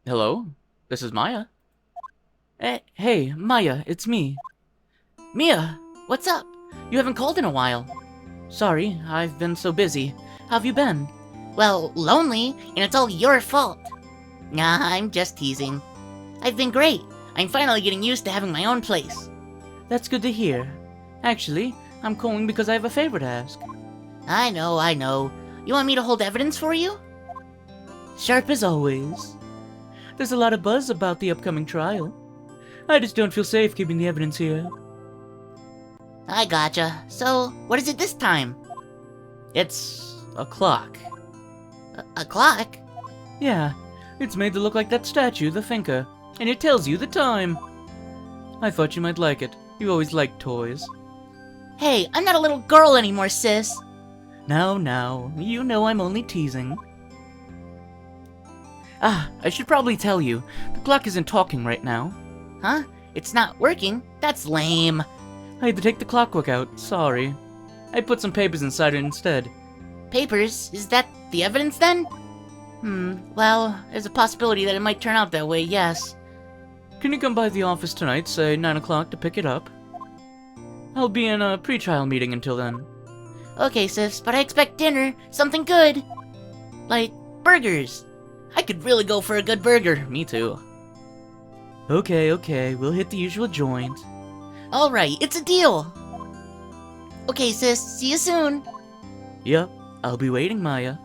Hello? This is Maya. Hey, Maya, it's me. Mia, what's up? You haven't called in a while. Sorry, I've been so busy. How have you been? Well, lonely, and it's all your fault. Nah, I'm just teasing. I've been great. I'm finally getting used to having my own place. That's good to hear. Actually, I'm calling because I have a favor to ask. I know. You want me to hold evidence for you? Sharp as always. There's a lot of buzz about the upcoming trial. I just don't feel safe keeping the evidence here. I gotcha. So, what is it this time? It's a clock. A clock? Yeah, it's made to look like that statue, the thinker, and it tells you the time. I thought you might like it. You always liked toys. Hey, I'm not a little girl anymore, sis. Now, you know I'm only teasing. I should probably tell you, the clock isn't talking right now. Huh? It's not working? That's lame. I had to take the clockwork out, sorry. I put some papers inside it instead. Papers? Is that the evidence then? Well, there's a possibility that it might turn out that way, yes. Can you come by the office tonight, say 9 o'clock, to pick it up? I'll be in a pre-trial meeting until then. Okay, sis, but I expect dinner. Something good. Like, burgers. I could really go for a good burger. Me too. Okay, we'll hit the usual joint. Alright, it's a deal. Okay, sis, see you soon. Yep, I'll be waiting, Maya.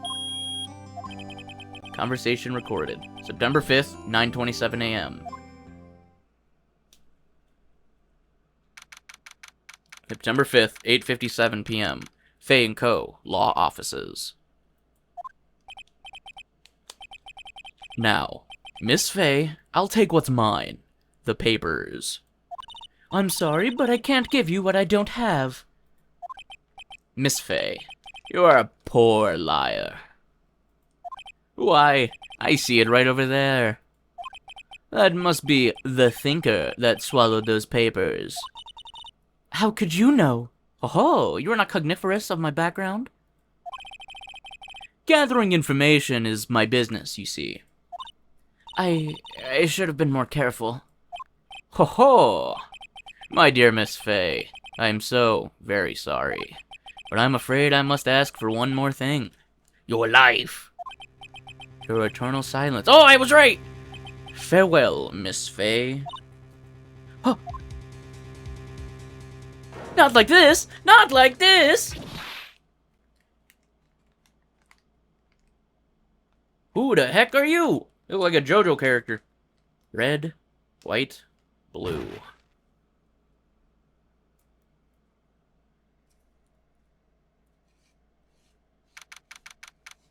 Conversation recorded. September 5th, 9:27 a.m. September 5th, 8:57 p.m. Fay & Co. Law Offices. Now, Miss Fay, I'll take what's mine. The papers. I'm sorry, but I can't give you what I don't have. Miss Fay, you are a poor liar. Why, I see it right over there. That must be the thinker that swallowed those papers. How could you know? Oh, you are not cogniferous of my background? Gathering information is my business, you see. I should have been more careful. Ho! My dear Miss Fay, I am so very sorry. But I'm afraid I must ask for one more thing. Your life. Your eternal silence. Oh, I was right! Farewell, Miss Fay. Huh. Not like this! Not like this! Who the heck are you? You look like a JoJo character. Red, white, blue.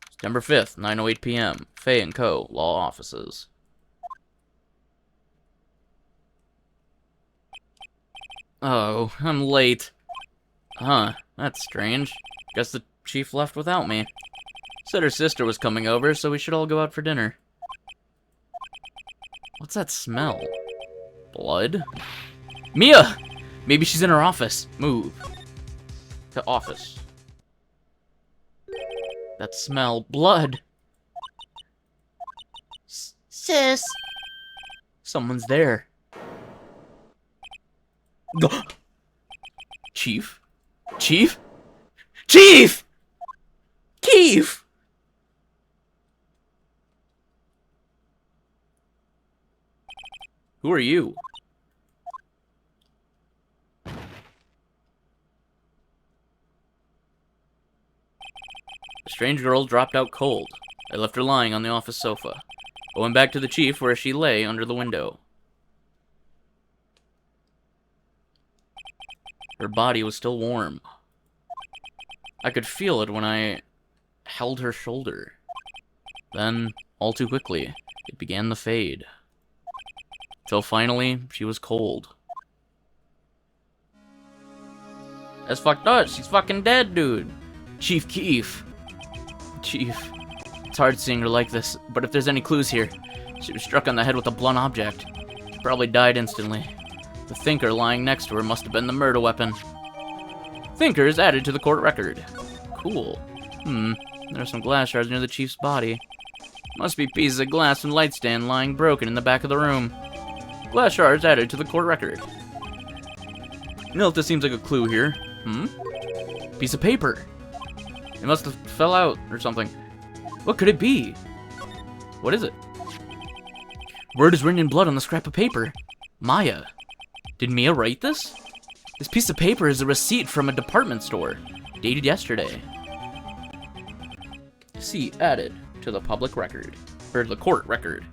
September 5th, 9:08 p.m. Fay & Co. Law Offices. Oh, I'm late. Huh, that's strange. Guess the chief left without me. Said her sister was coming over, so we should all go out for dinner. What's that smell? Blood? Mia! Maybe she's in her office. Move. To office. That smell. Blood! Sis. Someone's there. Chief? Chief? Chief! Keef! Who are you? The strange girl dropped out cold. I left her lying on the office sofa. I went back to the chief where she lay under the window. Her body was still warm. I could feel it when I held her shoulder. Then, all too quickly, it began to fade. Till finally, she was cold. That's fucked up. She's fucking dead, dude. Chief Keef. Chief. It's hard seeing her like this, but if there's any clues here, she was struck on the head with a blunt object. She probably died instantly. The thinker lying next to her must have been the murder weapon. Thinker is added to the court record. Cool. There are some glass shards near the chief's body. Must be pieces of glass and light stand lying broken in the back of the room. Glass shards added to the court record. No, this seems like a clue here. Piece of paper. It must have fell out or something. What could it be? What is it? Word is written in blood on the scrap of paper. Maya. Did Mia write this? This piece of paper is a receipt from a department store, dated yesterday. Receipt added to the public record. Or the court record.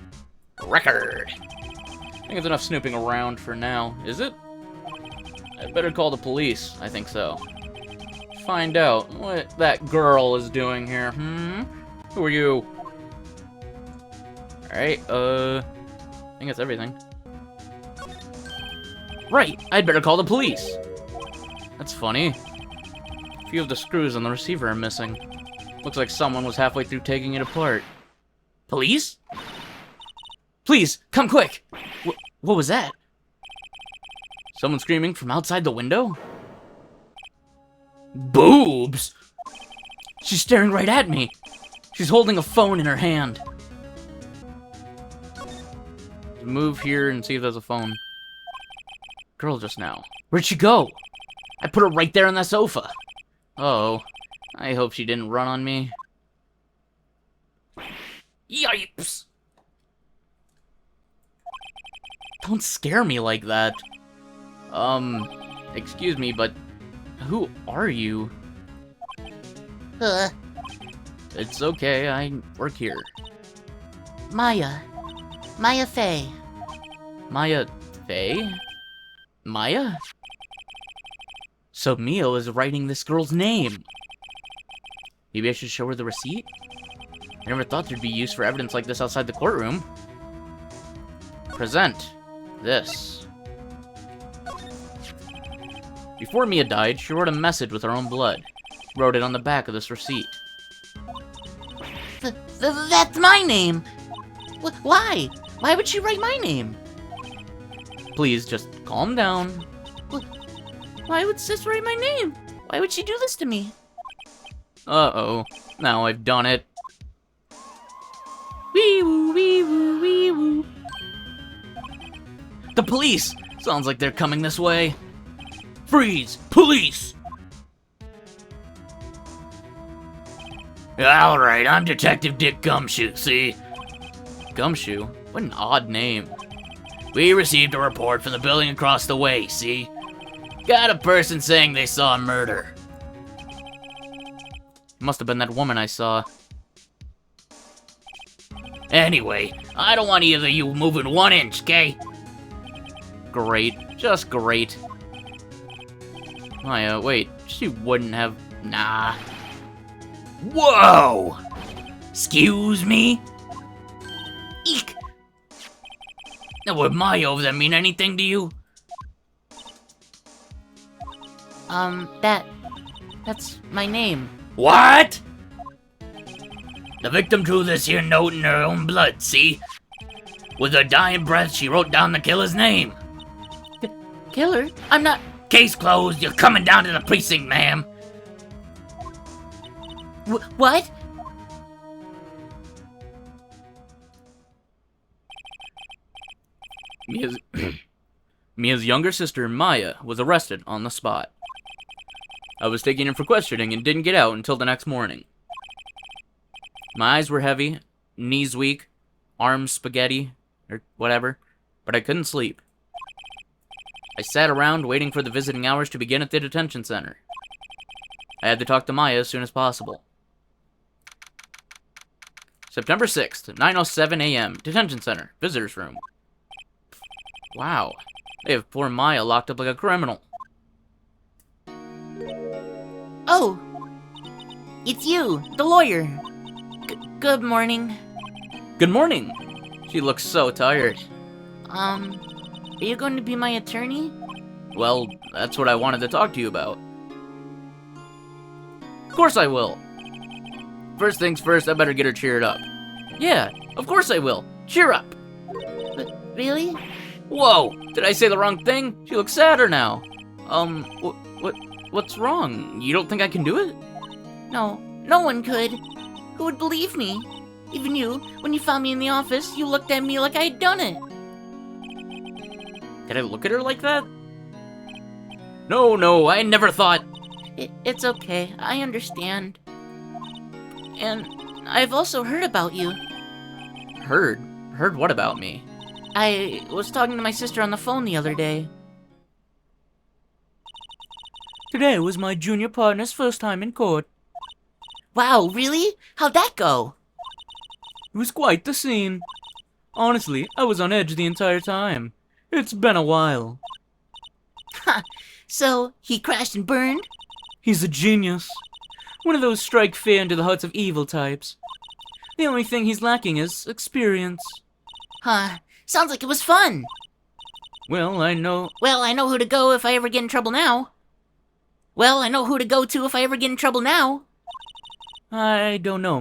Record! I think it's enough snooping around for now. Is it? I better call the police. I think so. Find out what that girl is doing here. Who are you? Alright, I think that's everything. Right, I'd better call the police. That's funny. A few of the screws on the receiver are missing. Looks like someone was halfway through taking it apart. Police? Please, come quick! What was that? Someone screaming from outside the window? Boobs! She's staring right at me. She's holding a phone in her hand. Move here and see if there's a phone. Girl just now. Where'd she go? I put her right there on the sofa. Oh, I hope she didn't run on me. Yipes! Don't scare me like that. Excuse me, but who are you? It's okay, I work here. Maya. Maya Fey. Maya Fey? Maya? So Mia is writing this girl's name. Maybe I should show her the receipt? I never thought there'd be use for evidence like this outside the courtroom. Present this. Before Mia died, she wrote a message with her own blood. Wrote it on the back of this receipt. That's my name! Why? Why would she write my name? Please, just calm down. Why would Sis write my name? Why would she do this to me? Uh-oh. Now I've done it. Wee-woo, wee-woo, wee-woo. The police! Sounds like they're coming this way. Freeze! Police! Alright, I'm Detective Dick Gumshoe, see? Gumshoe? What an odd name. We received a report from the building across the way, see? Got a person saying they saw a murder. Must have been that woman I saw. Anyway, I don't want either of you moving 1 inch, okay? Great. Just great. Maya, wait. She wouldn't have... Nah. Whoa! Excuse me? Eek! Now, would Maya over there mean anything to you? That's my name. What? The victim drew this here note in her own blood, see? With her dying breath, she wrote down the killer's name. Killer? I'm not... Case closed. You're coming down to the precinct, ma'am. What? Mia's younger sister, Maya, was arrested on the spot. I was taken in for questioning and didn't get out until the next morning. My eyes were heavy, knees weak, arms spaghetti, or whatever, but I couldn't sleep. I sat around waiting for the visiting hours to begin at the detention center. I had to talk to Maya as soon as possible. September 6th, 9:07 a.m., detention center, visitor's room. Wow, they have poor Maya locked up like a criminal. Oh! It's you, the lawyer. Good morning. Good morning. She looks so tired. Are you going to be my attorney? Well, that's what I wanted to talk to you about. Of course I will. First things first, I better get her cheered up. Yeah, of course I will. Cheer up. Really? Whoa, did I say the wrong thing? She looks sadder now. What's wrong? You don't think I can do it? No one could. Who would believe me? Even you, when you found me in the office, you looked at me like I had done it. Did I look at her like that? No, I never thought... It's okay, I understand. And I've also heard about you. Heard? Heard what about me? I was talking to my sister on the phone the other day. Today was my junior partner's first time in court. Wow, really? How'd that go? It was quite the scene. Honestly, I was on edge the entire time. It's been a while. Ha! So, he crashed and burned? He's a genius. One of those strike fear into the hearts of evil types. The only thing he's lacking is experience. Huh. Sounds like it was fun. Well, I know... Well, I know who to go if I ever get in trouble now. Well, I know who to go to if I ever get in trouble now. I don't know,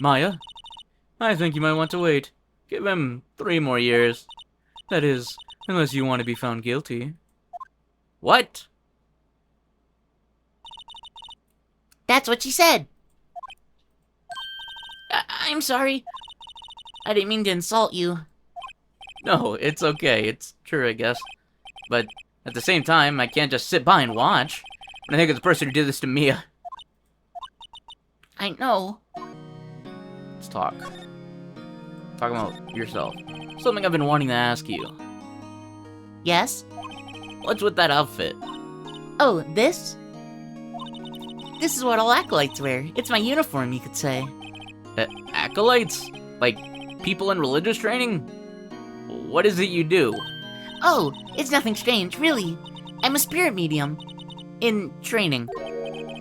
Maya. I think you might want to wait. Give him 3 more years. That is, unless you want to be found guilty. What? That's what she said. I'm sorry. I didn't mean to insult you. No, it's okay. It's true, I guess. But at the same time, I can't just sit by and watch. And I think of the person who did this to Mia. I know. Let's talk. Talk about yourself. Something I've been wanting to ask you. Yes? What's with that outfit? Oh, this? This is what all acolytes wear. It's my uniform, you could say. Acolytes? Like, people in religious training? What is it you do? Oh, it's nothing strange, really. I'm a spirit medium. In training.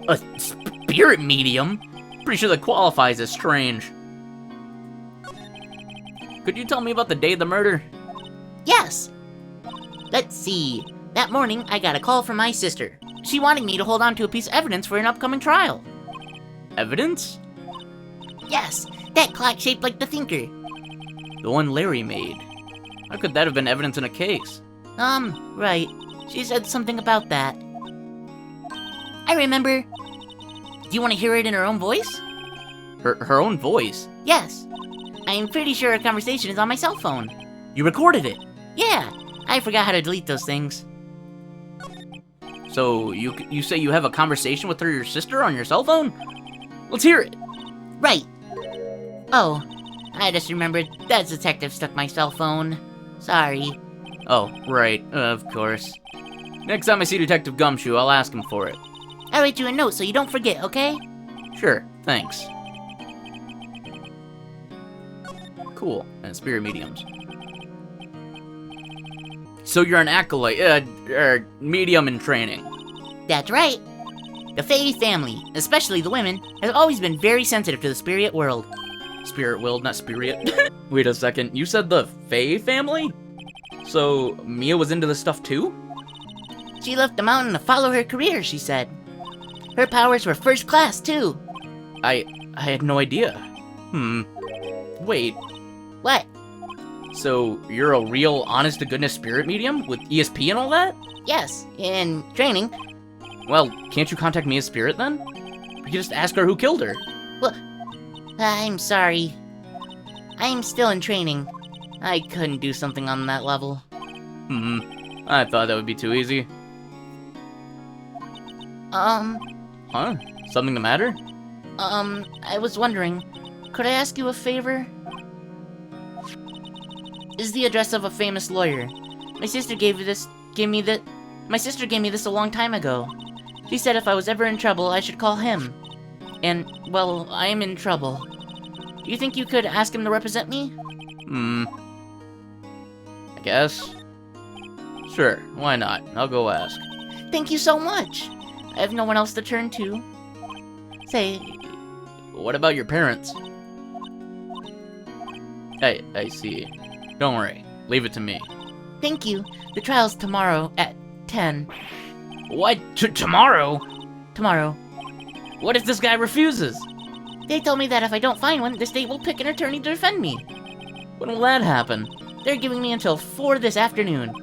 A spirit medium? Pretty sure that qualifies as strange. Could you tell me about the day of the murder? Yes. Let's see. That morning, I got a call from my sister. She wanted me to hold on to a piece of evidence for an upcoming trial. Evidence? Yes, that clock shaped like the thinker. The one Larry made. How could that have been evidence in a case? Right. She said something about that. I remember. Do you want to hear it in her own voice? Her own voice? Yes. I'm pretty sure her conversation is on my cell phone. You recorded it? Yeah, I forgot how to delete those things. So, you say you have a conversation with your sister on your cell phone? Let's hear it. Right. Oh, I just remembered that detective stuck my cell phone. Sorry. Oh, right, of course. Next time I see Detective Gumshoe, I'll ask him for it. I'll write you a note so you don't forget, okay? Sure, thanks. Cool, and spirit mediums. So you're an acolyte, medium in training. That's right. The Fae family, especially the women, has always been very sensitive to the spirit world. Spirit world, not spirit. Wait a second, you said the Fae family? So, Mia was into this stuff too? She left the mountain to follow her career, she said. Her powers were first class, too. I had no idea. Wait, What? so you're a real, honest-to-goodness spirit medium with ESP and all that? Yes, in training. Well, can't you contact Mia's spirit then? You can just ask her who killed her. Well, I'm sorry. I'm still in training. I couldn't do something on that level. I thought that would be too easy. Huh? Something the matter? I was wondering, could I ask you a favor? Is the address of a famous lawyer. My sister gave me this a long time ago. She said if I was ever in trouble, I should call him. And, well, I'm in trouble. Do you think you could ask him to represent me? I guess. Sure, why not? I'll go ask. Thank you so much. I have no one else to turn to. Say, What about your parents? I see. Don't worry. Leave it to me. thank you. The trial's tomorrow at 10. What? Tomorrow? Tomorrow. What if this guy refuses? They told me that if I don't find one, the state will pick an attorney to defend me. When will that happen? They're giving me until 4 this afternoon.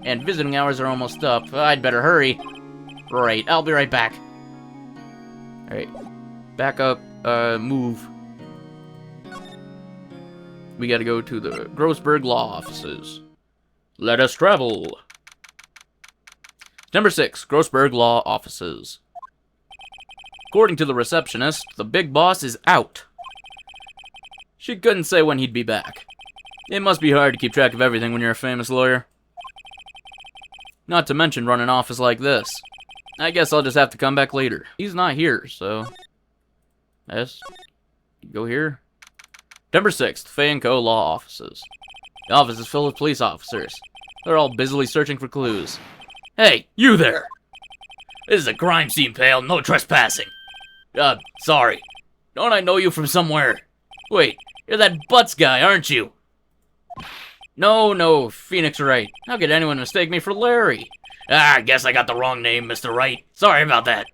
And visiting hours are almost up. I'd better hurry. Right, I'll be right back. Alright. Back up, move. We gotta go to the Grossberg Law Offices. Let us travel. Number 6, Grossberg Law Offices. According to the receptionist, the big boss is out. She couldn't say when he'd be back. It must be hard to keep track of everything when you're a famous lawyer. Not to mention run an office like this. I guess I'll just have to come back later. He's not here, so... Yes. Go here. Number 6, Fay & Co. Law Offices. The office is filled with police officers. They're all busily searching for clues. Hey, you there! This is a crime scene, pal. No trespassing. Sorry. Don't I know you from somewhere? Wait, you're that Butts guy, aren't you? No, Phoenix Wright. How could anyone mistake me for Larry? I guess I got the wrong name, Mr. Wright. Sorry about that.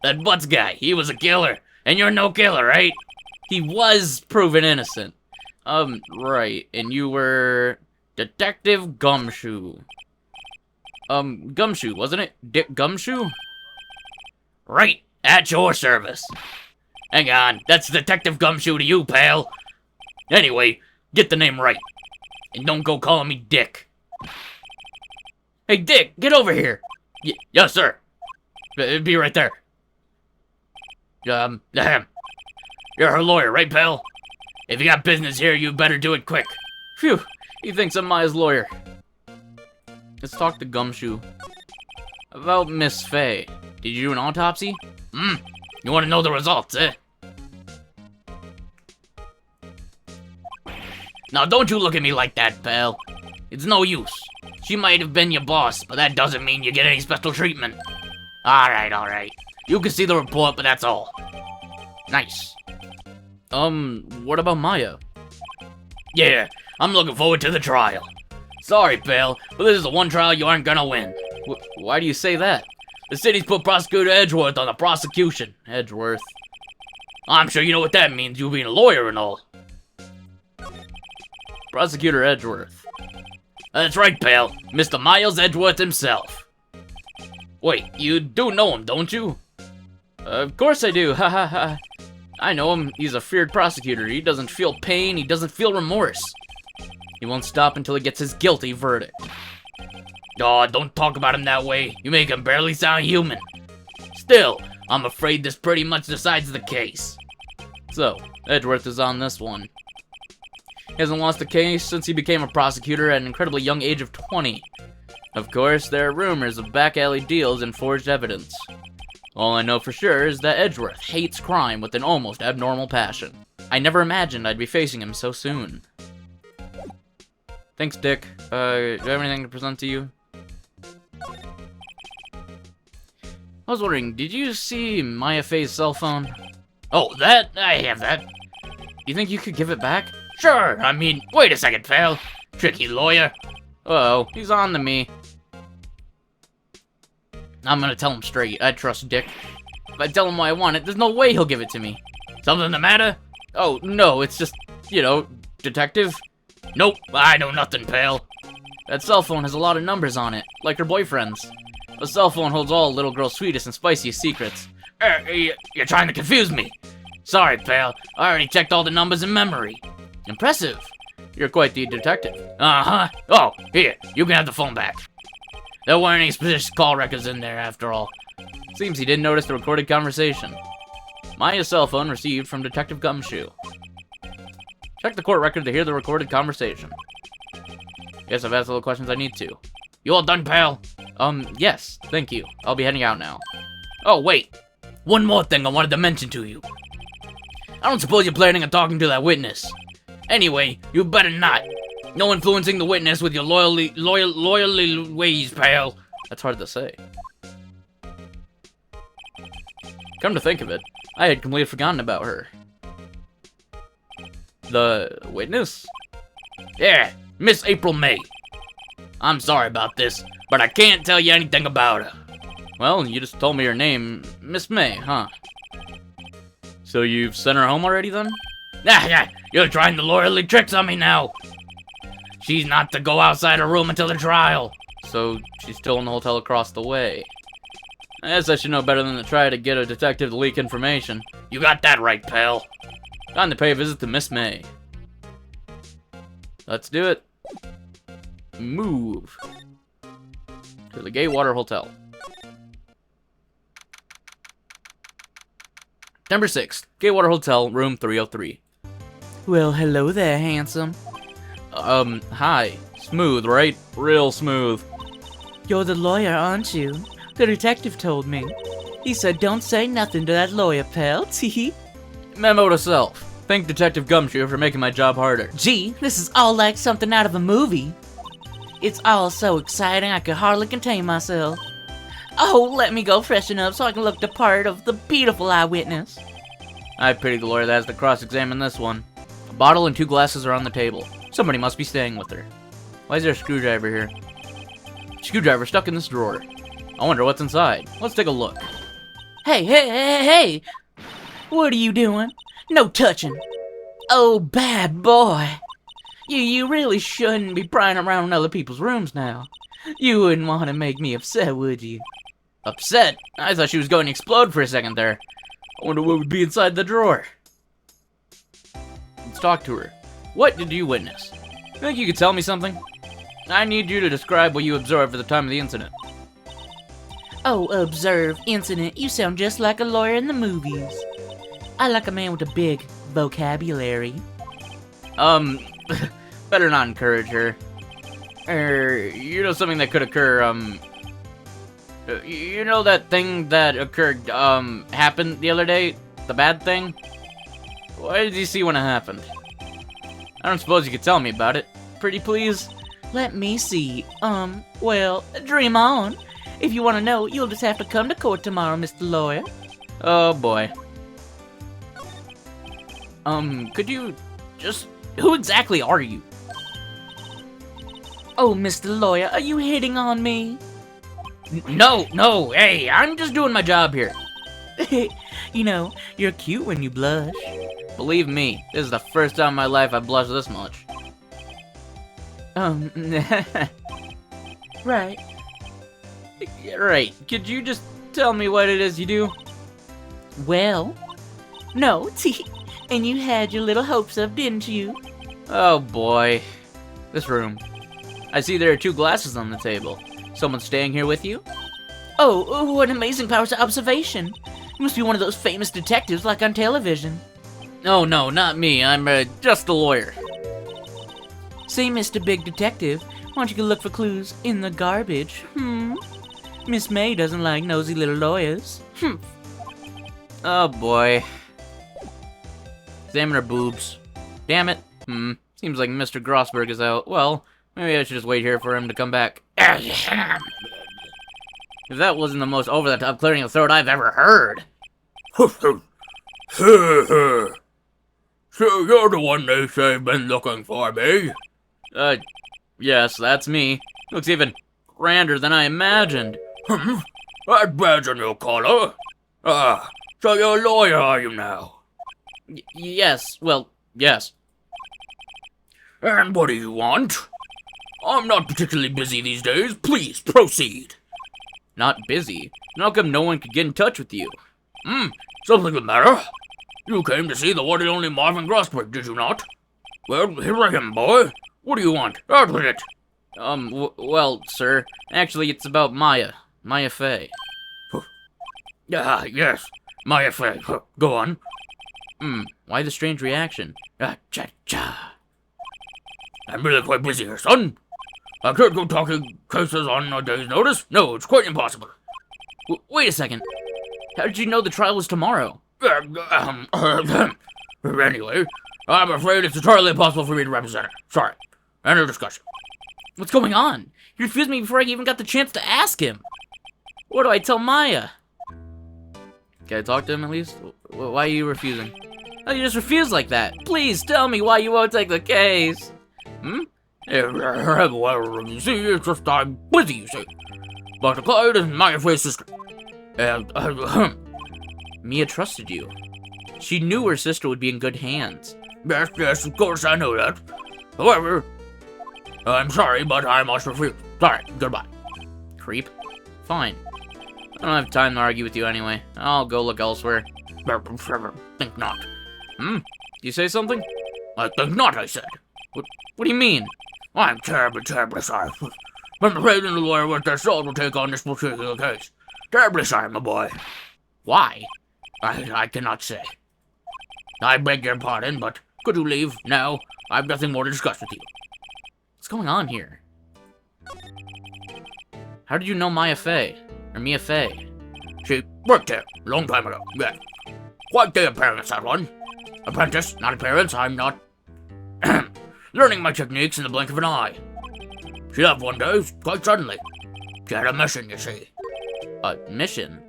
That Butts guy, he was a killer. And you're no killer, right? He was proven innocent. Right. And you were... Detective Gumshoe. Gumshoe, wasn't it? Dick Gumshoe? Right. At your service. Hang on. That's Detective Gumshoe to you, pal. Anyway, get the name right. And don't go calling me Dick. Hey, Dick, get over here. Yes, sir. Be right there. You're her lawyer, right, pal? If you got business here, you better do it quick. Phew, he thinks I'm Maya's lawyer. Let's talk to Gumshoe. About Miss Fay. Did you do an autopsy? You want to know the results, eh? Now, don't you look at me like that, pal. It's no use. She might have been your boss, but that doesn't mean you get any special treatment. Alright. You can see the report, but that's all. Nice. What about Maya? Yeah, I'm looking forward to the trial. Sorry, pal, but this is the one trial you aren't gonna win. Why do you say that? The city's put Prosecutor Edgeworth on the prosecution. Edgeworth. I'm sure you know what that means, you being a lawyer and all. Prosecutor Edgeworth. That's right, pal. Mr. Miles Edgeworth himself. Wait, you do know him, don't you? Of course I do, ha ha ha. I know him, he's a feared prosecutor. He doesn't feel pain, he doesn't feel remorse. He won't stop until he gets his guilty verdict. Oh, don't talk about him that way. You make him barely sound human. Still, I'm afraid this pretty much decides the case. So, Edgeworth is on this one. He hasn't lost a case since he became a prosecutor at an incredibly young age of 20. Of course, there are rumors of back alley deals and forged evidence. All I know for sure is that Edgeworth hates crime with an almost abnormal passion. I never imagined I'd be facing him so soon. Thanks, Dick. Do I have anything to present to you? I was wondering, did you see Maya Fay's cell phone? Oh, that? I have that. Do you think you could give it back? Sure, I mean, wait a second, pal. Tricky lawyer. Uh-oh, he's on to me. I'm gonna tell him straight. I trust Dick. If I tell him why I want it, there's no way he'll give it to me. Something the matter? Oh, no, it's just, detective. Nope, I know nothing, pal. That cell phone has a lot of numbers on it, like her boyfriend's. A cell phone holds all a little girl's sweetest and spiciest secrets. You're trying to confuse me. Sorry, pal. I already checked all the numbers in memory. Impressive. You're quite the detective. Uh-huh. Oh, here, you can have the phone back. There weren't any suspicious call records in there, after all. Seems he didn't notice the recorded conversation. Maya's cell phone received from Detective Gumshoe. Check the court record to hear the recorded conversation. Guess I've asked all the questions I need to. You all done, pal? Yes, thank you. I'll be heading out now. Oh, wait. One more thing I wanted to mention to you. I don't suppose you're planning on talking to that witness. Anyway, you better not. No influencing the witness with your loyally ways, pal. That's hard to say. Come to think of it, I had completely forgotten about her. The witness? Yeah, Miss April May. I'm sorry about this, but I can't tell you anything about her. Well, you just told me her name, Miss May, huh? So you've sent her home already, then? Yeah, you're trying the lawyerly tricks on me now. She's not to go outside her room until the trial. So she's still in the hotel across the way. I guess I should know better than to try to get a detective to leak information. You got that right, pal. Time to pay a visit to Miss May. Let's do it. Move to the Gateway Hotel. Number 6, Gateway Hotel, room 303. Well, hello there, handsome. Hi. Smooth, right? Real smooth. You're the lawyer, aren't you? The detective told me. He said don't say nothing to that lawyer, pal. Tee. Memo to self. Thank Detective Gumshoe for making my job harder. Gee, this is all like something out of a movie. It's all so exciting I could hardly contain myself. Oh, let me go freshen up so I can look the part of the beautiful eyewitness. I pity the lawyer that has to cross-examine this one. A bottle and 2 glasses are on the table. Somebody must be staying with her. Why is there a screwdriver here? Screwdriver stuck in this drawer. I wonder what's inside. Let's take a look. Hey! What are you doing? No touching. Oh, bad boy. You really shouldn't be prying around in other people's rooms now. You wouldn't want to make me upset, would you? Upset? I thought she was going to explode for a second there. I wonder what would be inside the drawer. Let's talk to her. What did you witness? Think you could tell me something? I need you to describe what you observed at the time of the incident. Oh, observe, incident. You sound just like a lawyer in the movies. I like a man with a big vocabulary. Better not encourage her. You know something that could occur, you know that thing that occurred, happened the other day? The bad thing? What did you see when it happened? I don't suppose you could tell me about it. Pretty please? Let me see. Well, dream on. If you want to know, you'll just have to come to court tomorrow, Mr. Lawyer. Oh boy. Could you just... Who exactly are you? Oh, Mr. Lawyer, are you hitting on me? No, hey, I'm just doing my job here. You know, you're cute when you blush. Believe me, this is the first time in my life I've blushed this much. Right. Right, could you just tell me what it is you do? Well, no, and you had your little hopes up, didn't you? Oh boy. This room. I see there are 2 glasses on the table. Someone staying here with you? Oh, what amazing powers of observation. You must be one of those famous detectives like on television. Oh no, not me. I'm just a lawyer. Say, Mr. Big Detective, why don't you go look for clues in the garbage? Miss May doesn't like nosy little lawyers. Oh boy. Examine her boobs. Damn it. Seems like Mr. Grossberg is out. Well, maybe I should just wait here for him to come back. If that wasn't the most over-the-top clearing of throat I've ever heard. So you're the one they say been looking for me? Yes, that's me. Looks even grander than I imagined. That badge on your collar? So you're a lawyer, are you now? Yes, well, yes. And what do you want? I'm not particularly busy these days. Please, proceed. Not busy? How come no one could get in touch with you? Something the matter? You came to see the one and only Marvin Grossberg, did you not? Well, here I am, boy. What do you want? Out with it. Well, sir, actually it's about Maya. Maya Fey. Yes. Maya Fey. Go on. Why the strange reaction? Cha-cha. I'm really quite busy here, son. I can't go talking cases on a day's notice. No, it's quite impossible. Wait a second. How did you know the trial was tomorrow? Anyway, I'm afraid it's entirely impossible for me to represent her. Sorry. End of discussion. What's going on? You refused me before I even got the chance to ask him. What do I tell Maya? Can I talk to him at least? Why are you refusing? Oh, you just refuse like that. Please tell me why you won't take the case. Well, you see, it's just I'm busy, you see. Dr. Clyde is Maya Fey's sister. And, Mia trusted you. She knew her sister would be in good hands. Yes, of course I know that. However, I'm sorry, but I must refuse. Sorry, goodbye. Creep. Fine. I don't have time to argue with you anyway. I'll go look elsewhere. Think not. You say something? I think not, I said. What do you mean? I'm terribly, terribly sorry. I'm afraid any lawyer worth their salt will take on this particular case. Terribly sorry, my boy. Why? I cannot say. I beg your pardon, but could you leave now? I have nothing more to discuss with you. What's going on here? How did you know Maya Fey? Or Mia Fey? She worked here a long time ago, yeah. Quite the appearance, that one. Apprentice, not appearance, I'm not learning my techniques in the blink of an eye. She left one day, quite suddenly. She had a mission, you see. A mission?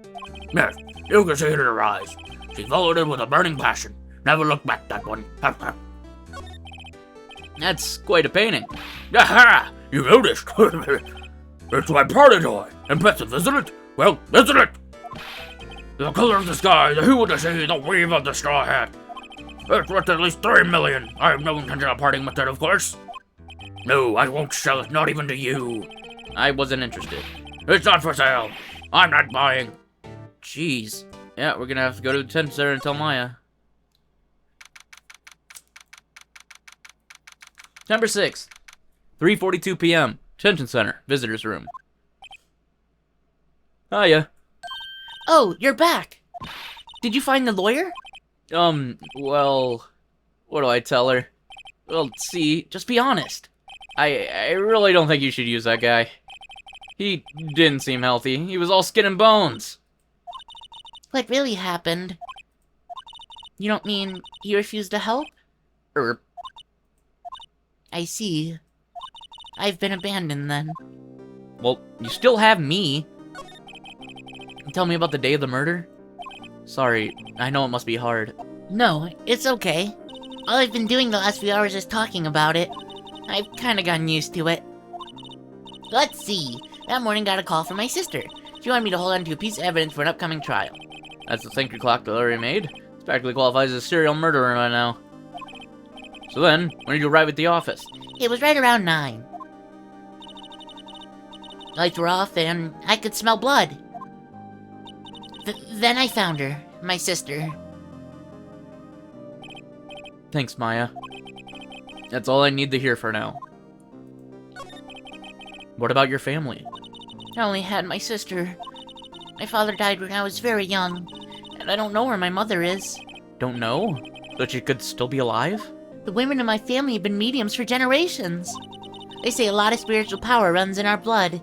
Yes, you can see it in her eyes. She followed it with a burning passion. Never looked back, that one. That's quite a painting. Aha! You noticed. It's my party toy. Impressive, isn't it? Well, isn't it? The color of the sky, the hue of the sea, the weave of the straw hat. It's worth at least 3 million. I have no intention of parting with it, of course. No, I won't sell it, not even to you. I wasn't interested. It's not for sale. I'm not buying. Jeez. Yeah, we're gonna have to go to the detention center and tell Maya. Number 6. 3:42 p.m. Detention center. Visitor's room. Hiya. Oh, you're back. Did you find the lawyer? Well, what do I tell her? Well, see, just be honest. I really don't think you should use that guy. He didn't seem healthy. He was all skin and bones. What really happened? You don't mean he refused to help? I see. I've been abandoned then. Well, you still have me. Tell me about the day of the murder? Sorry, I know it must be hard. No, it's okay. All I've been doing the last few hours is talking about it. I've kinda gotten used to it. Let's see. That morning got a call from my sister. She wanted me to hold on to a piece of evidence for an upcoming trial. That's the thinker clock that Larry made. This practically qualifies as a serial murderer right now. So then, when did you arrive at the office? It was right around 9. Lights were off and I could smell blood. Then I found her, my sister. Thanks, Maya. That's all I need to hear for now. What about your family? I only had my sister. My father died when I was very young, and I don't know where my mother is. Don't know? But she could still be alive? The women in my family have been mediums for generations. They say a lot of spiritual power runs in our blood.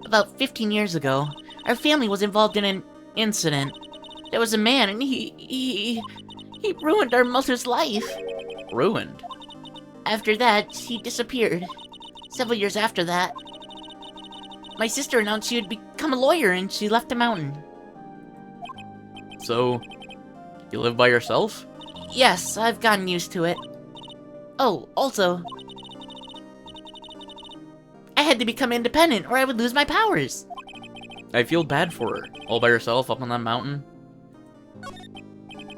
About 15 years ago, our family was involved in an incident. There was a man, and he ruined our mother's life. Ruined? After that, he disappeared. Several years after that, my sister announced she would become a lawyer, and she left the mountain. So, you live by yourself? Yes, I've gotten used to it. Oh, also, I had to become independent or I would lose my powers. I feel bad for her, all by herself up on that mountain.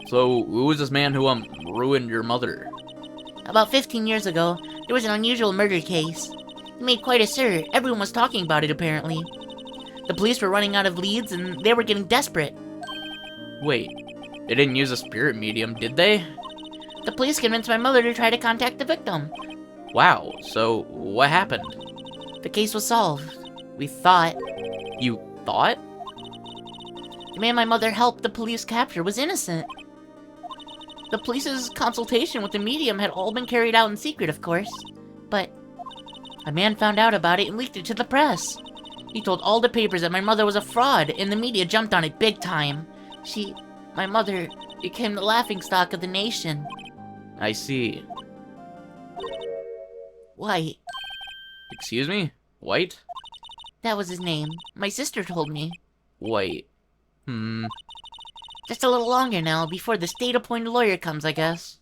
So, who was this man who, ruined your mother? About 15 years ago, there was an unusual murder case. It made quite a stir. Everyone was talking about it, apparently. The police were running out of leads and they were getting desperate. Wait, they didn't use a spirit medium, did they? The police convinced my mother to try to contact the victim. Wow, so what happened? The case was solved. We thought. You thought? The man my mother helped the police capture was innocent. The police's consultation with the medium had all been carried out in secret, of course. But a man found out about it and leaked it to the press. He told all the papers that my mother was a fraud, and the media jumped on it big time. My mother, became the laughingstock of the nation. I see. White. Excuse me? White? That was his name. My sister told me. White. Just a little longer now, before the state-appointed lawyer comes, I guess.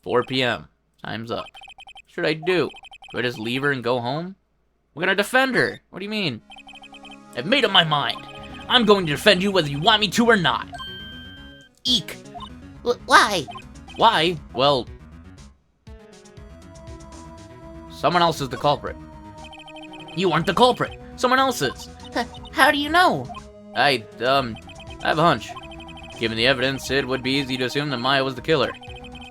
4 p.m. Time's up. What should I do? Do I just leave her and go home? We're gonna defend her. What do you mean? I've made up my mind. I'm going to defend you whether you want me to or not. Eek. Why? Why? Well, someone else is the culprit. You aren't the culprit. Someone else is. How do you know? I have a hunch. Given the evidence, it would be easy to assume that Maya was the killer.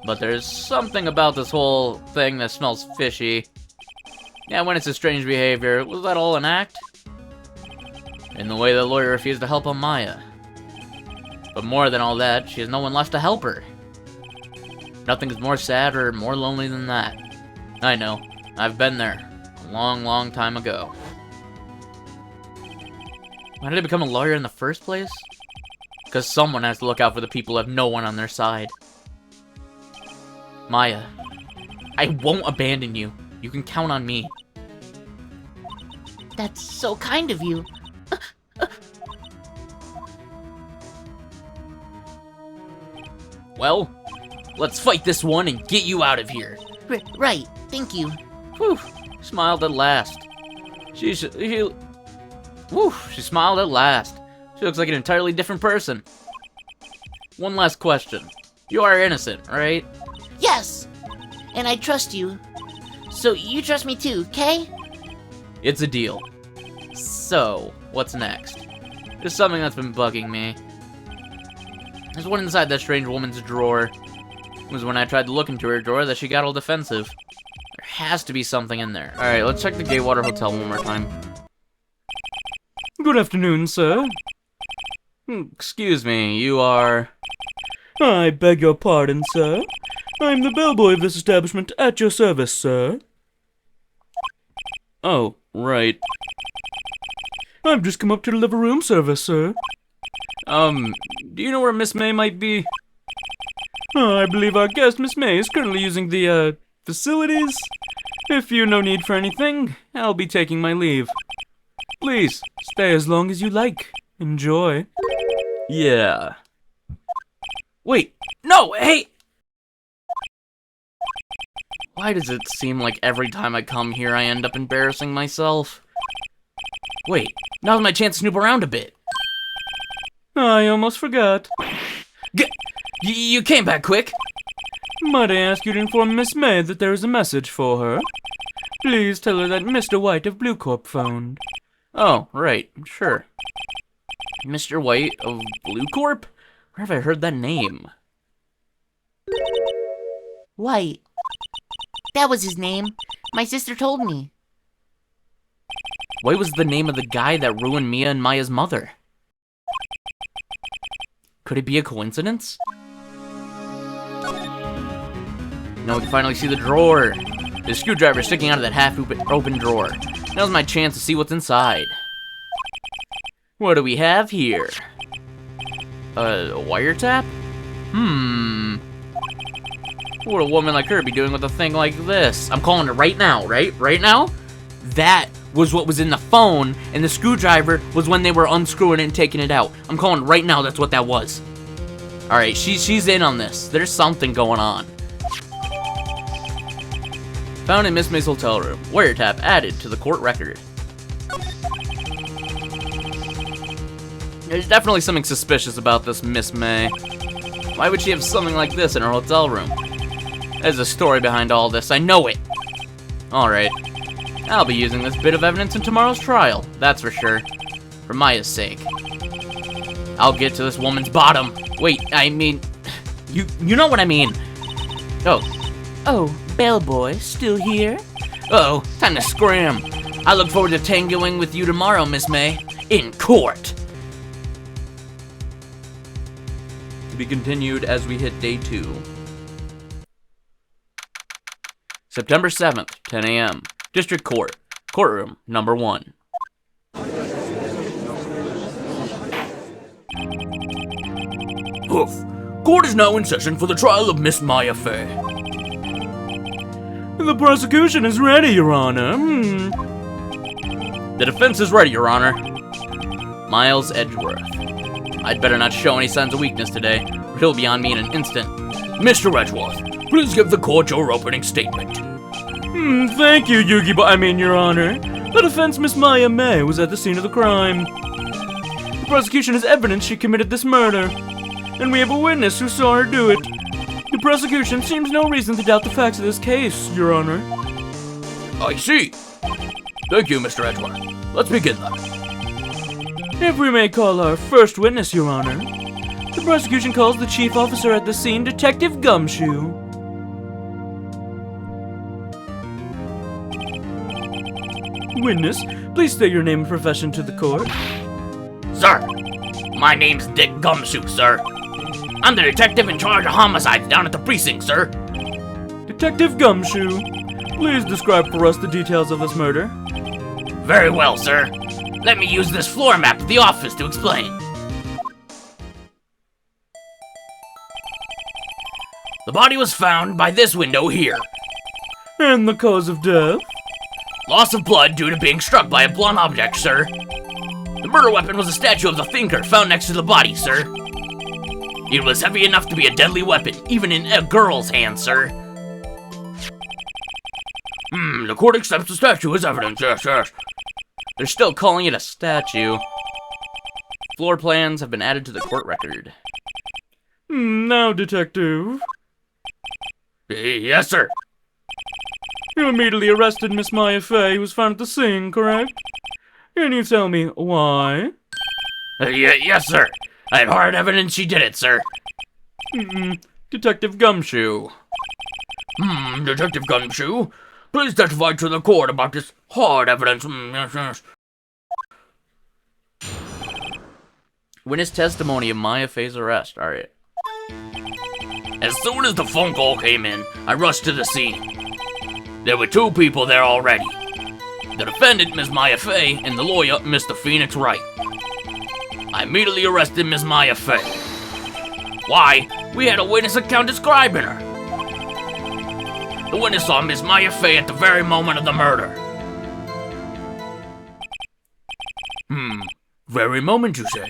but there's something about this whole thing that smells fishy. Yeah, when it's a strange behavior, was that all an act? In the way the lawyer refused to help on Maya. But more than all that, she has no one left to help her. Nothing is more sad or more lonely than that. I know, I've been there a long, long time ago. Why did I become a lawyer in the first place? Because someone has to look out for the people who have no one on their side. Maya, I won't abandon you. You can count on me. That's so kind of you. Well, let's fight this one and get you out of here. Right, thank you. Whew, smiled at last. She smiled at last. She looks like an entirely different person. One last question. You are innocent, right? Yes! And I trust you. So you trust me too, okay? It's a deal. So, what's next? There's something that's been bugging me. There's one inside that strange woman's drawer. It was when I tried to look into her drawer that she got all defensive. There has to be something in there. Alright, let's check the Gaywater Hotel one more time. Good afternoon, sir. Excuse me, you are... I beg your pardon, sir. I'm the bellboy of this establishment, at your service, sir. Oh, right. I've just come up to deliver room service, sir. Do you know where Miss May might be? I believe our guest, Miss May, is currently using the, facilities. If you've no need for anything, I'll be taking my leave. Please, stay as long as you like. Enjoy. Yeah. Wait, no, hey! Why does it seem like every time I come here I end up embarrassing myself? Wait, now's my chance to snoop around a bit. I almost forgot. You came back quick. Might I ask you to inform Miss May that there is a message for her? Please tell her that Mr. White of Blue Corp phoned. Oh, right, sure. Mr. White of Blue Corp? Where have I heard that name? White. That was his name. My sister told me. White was the name of the guy that ruined Mia and Maya's mother. Could it be a coincidence? Now we can finally see the drawer. The screwdriver sticking out of that half-open drawer. Now's my chance to see what's inside. What do we have here? A wiretap? What would a woman like her be doing with a thing like this? I'm calling her right now, right? Right now? That was what was in the phone, and the screwdriver was when they were unscrewing it and taking it out. I'm calling right now, that's what that was. Alright, she's in on this. There's something going on. Found in Miss May's hotel room. Wiretap added to the court record. There's definitely something suspicious about this Miss May. Why would she have something like this in her hotel room? There's a story behind all this, I know it! Alright. I'll be using this bit of evidence in tomorrow's trial, that's for sure. For Maya's sake. I'll get to this woman's bottom. Wait, I mean... You know what I mean. Oh, bellboy, still here? Uh-oh, time to scram. I look forward to tangoing with you tomorrow, Miss May. In court! To be continued as we hit day 2. September 7th, 10 a.m. District Court. Courtroom number 1. Hoof. Court is now in session for the trial of Miss Maya Fey. The prosecution is ready, Your Honor. The defense is ready, Your Honor. Miles Edgeworth. I'd better not show any signs of weakness today, or he'll be on me in an instant. Mr. Edgeworth, please give the court your opening statement. Thank you, Your Honor. The defense, Miss Maya May, was at the scene of the crime. The prosecution has evidence she committed this murder, and we have a witness who saw her do it. The prosecution seems no reason to doubt the facts of this case, Your Honor. I see. Thank you, Mr. Edgeworth. Let's begin then. If we may call our first witness, Your Honor. The prosecution calls the chief officer at the scene, Detective Gumshoe. witness, please state your name and profession to the court. Sir, my name's Dick Gumshoe, sir. I'm the detective in charge of homicides down at the precinct, sir. Detective Gumshoe, please describe for us the details of this murder. Very well, sir. Let me use this floor map at the office to explain. The body was found by this window here. And the cause of death? Loss of blood due to being struck by a blunt object, sir. The murder weapon was a statue of the thinker found next to the body, sir. It was heavy enough to be a deadly weapon, even in a girl's hand, sir. The court accepts the statue as evidence, yes. They're still calling it a statue. Floor plans have been added to the court record. Now, Detective. Yes, sir. You immediately arrested Miss Maya Fey, who was found at the scene, correct? Can you tell me why? Yes, sir. I had hard evidence she did it, sir. Detective Gumshoe. Detective Gumshoe, please testify to the court about this hard evidence. Yes. Witness testimony of Maya Fey's arrest. Alright. As soon as the phone call came in, I rushed to the scene. There were two people there already. The defendant, Ms. Maya Fey, and the lawyer, Mr. Phoenix Wright. I immediately arrested Ms. Maya Fey. Why? We had a witness account describing her. The witness saw Ms. Maya Fey at the very moment of the murder. Very moment, you say?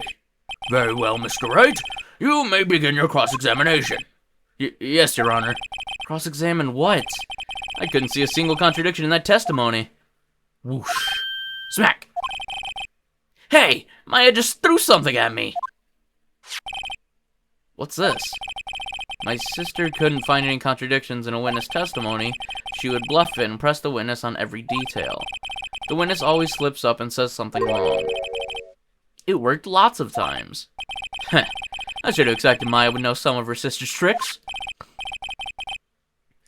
Very well, Mr. Wright. You may begin your cross-examination. Yes, Your Honor. Cross-examine what? I couldn't see a single contradiction in that testimony. Whoosh. Smack. Hey, Maya just threw something at me. What's this? My sister couldn't find any contradictions in a witness testimony. She would bluff it and press the witness on every detail. The witness always slips up and says something wrong. It worked lots of times. Heh, I should have expected Maya would know some of her sister's tricks.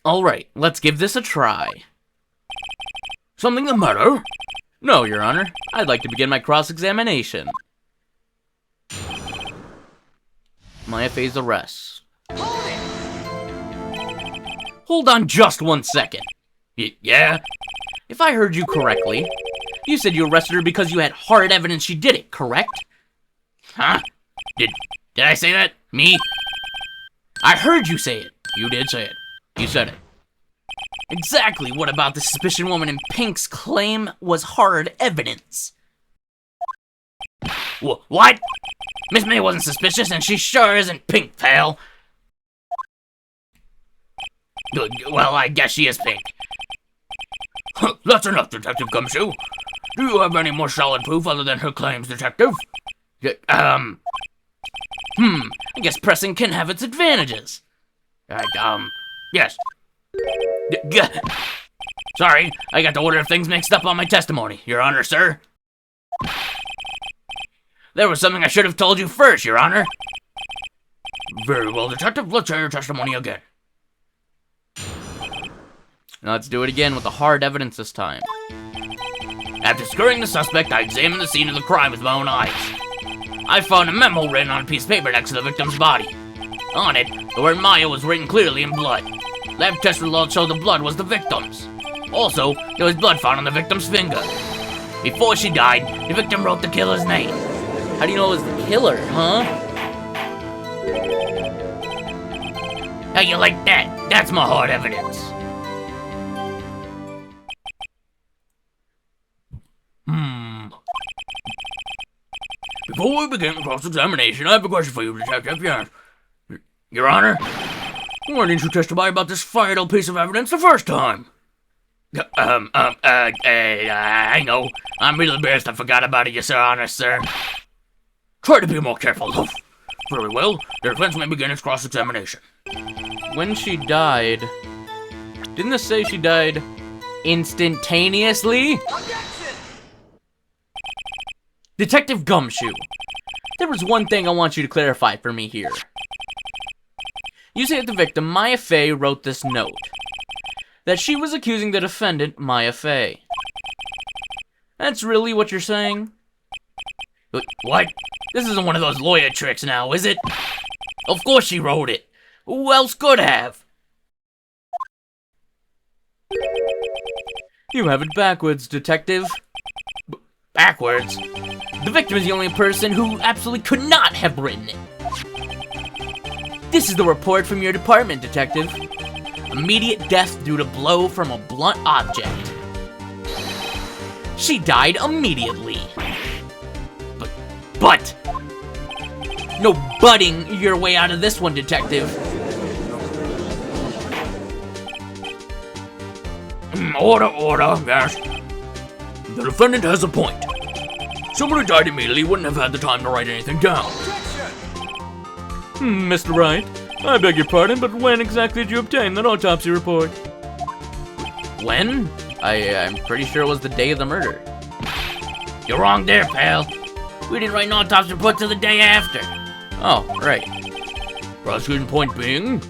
Alright, let's give this a try. Something the matter? No, Your Honor. I'd like to begin my cross-examination. Maya Fey's arrest. Hold on just 1 second. Yeah? If I heard you correctly, you said you arrested her because you had hard evidence she did it, correct? Huh? Did I say that? Me? I heard you say it. You did say it. You said it. Exactly what about the suspicious woman in pink's claim was hard evidence? What? Miss May wasn't suspicious, and she sure isn't pink, pal. Well, I guess she is pink. That's enough, Detective Gumshoe. Do you have any more solid proof other than her claims, Detective? I guess pressing can have its advantages. Yes. Sorry, I got the order of things mixed up on my testimony, Your Honor, sir. There was something I should have told you first, Your Honor. Very well, Detective, let's hear your testimony again. Now let's do it again with the hard evidence this time. After securing the suspect, I examined the scene of the crime with my own eyes. I found a memo written on a piece of paper next to the victim's body. On it, the word Maya was written clearly in blood. Lab test results showed the blood was the victim's. Also, there was blood found on the victim's finger. Before she died, the victim wrote the killer's name. How do you know it was the killer, huh? How you like that? That's my hard evidence. Before we begin cross-examination, I have a question for you, Detective. Yes. Your Honor, why didn't you testify about this vital piece of evidence the first time? I know. I'm really embarrassed I forgot about it, Your Honor, sir. Try to be more careful, Luff. Very well, the defense may begin its cross-examination. When she died... Didn't this say she died instantaneously? Detective Gumshoe, there was one thing I want you to clarify for me here. You say that the victim, Maya Fey, wrote this note. That she was accusing the defendant, Maya Fey. That's really what you're saying? What? This isn't one of those lawyer tricks now, is it? Of course she wrote it. Who else could have? You have it backwards, detective. Backwards? The victim is the only person who absolutely could not have written it. This is the report from your department, detective. Immediate death due to blow from a blunt object. She died immediately. But! No butting your way out of this one, detective. Order, yes. The defendant has a point. Someone who died immediately wouldn't have had the time to write anything down. Mr. Wright, I beg your pardon, but when exactly did you obtain that autopsy report? When? I'm pretty sure it was the day of the murder. You're wrong there, pal. We didn't write an autopsy report till the day after. Oh, right. Prosecution point being...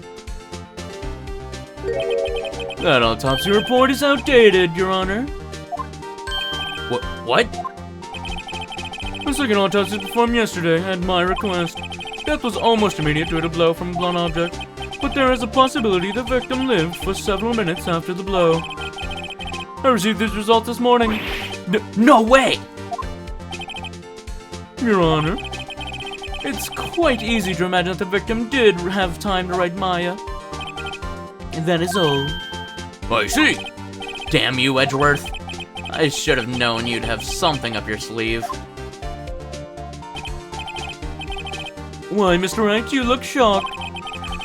That autopsy report is outdated, Your Honor. What? The second autopsy was performed yesterday at my request. Death was almost immediate due to a blow from a blunt object, but there is a possibility the victim lived for several minutes after the blow. I received these results this morning. No way! Your Honor, it's quite easy to imagine that the victim did have time to write Maya. That is all. I see. Damn you, Edgeworth. I should have known you'd have something up your sleeve. Why, Mr. Wright, you look shocked.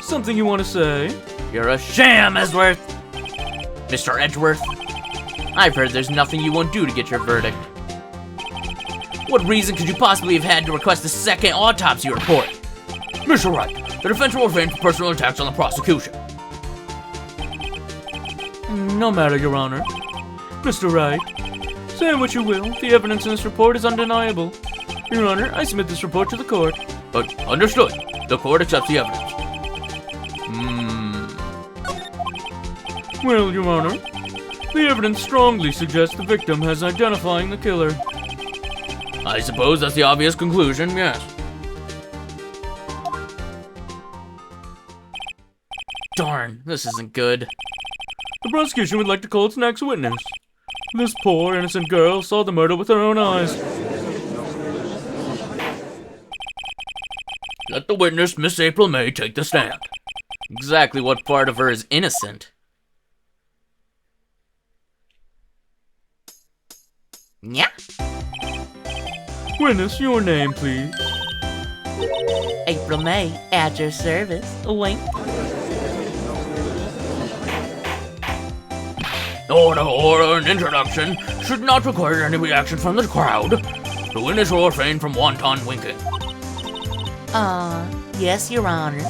Something you want to say? You're a sham, Edgeworth! Mr. Edgeworth, I've heard there's nothing you won't do to get your verdict. What reason could you possibly have had to request a second autopsy report? Mr. Wright, the defense will refrain from personal attacks on the prosecution. No matter, Your Honor. Mr. Wright, say what you will, the evidence in this report is undeniable. Your Honor, I submit this report to the court. Understood. The court accepts the evidence. Well, Your Honor, the evidence strongly suggests the victim has identifying the killer. I suppose that's the obvious conclusion, yes. Darn, this isn't good. The prosecution would like to call its next witness. This poor, innocent girl saw the murder with her own eyes. Let the witness, Miss April May, take the stand. Exactly what part of her is innocent? Yeah. Witness, your name, please. April May, at your service. Wink. Order, an introduction should not require any reaction from the crowd. The witness will refrain from wanton winking. Yes, Your Honor.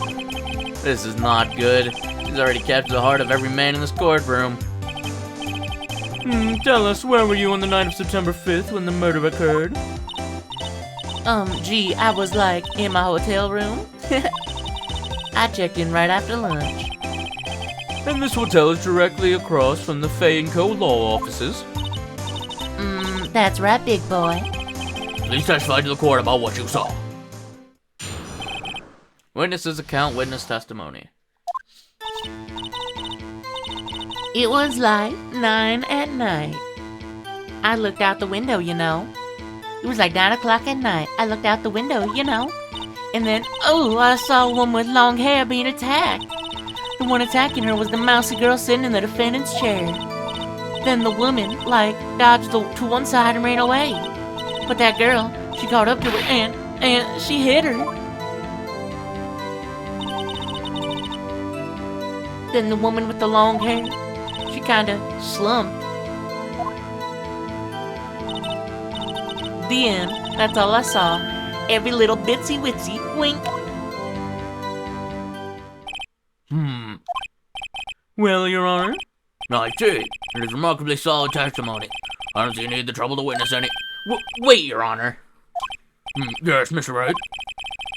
This is not good. She's already captured the heart of every man in this courtroom. Tell us, where were you on the night of September 5th when the murder occurred? Gee, I was like in my hotel room. I checked in right after lunch. And this hotel is directly across from the Fay & Co. law offices. That's right, big boy. Please testify to the court about what you saw. Witness's account, witness testimony. It was like 9 at night. I looked out the window, you know. It was like 9 o'clock at night. I looked out the window, you know. And then, I saw a woman with long hair being attacked. The one attacking her was the mousy girl sitting in the defendant's chair. Then the woman, dodged to one side and ran away. But that girl, she caught up to her and she hit her. Then the woman with the long hair, she kinda slumped. The end. That's all I saw. Every little bitsy witsy wink. Well, Your Honor? I see. It is remarkably solid testimony. I don't see any need the trouble to witness any... Wait, Your Honor. Yes, Mr. Wright.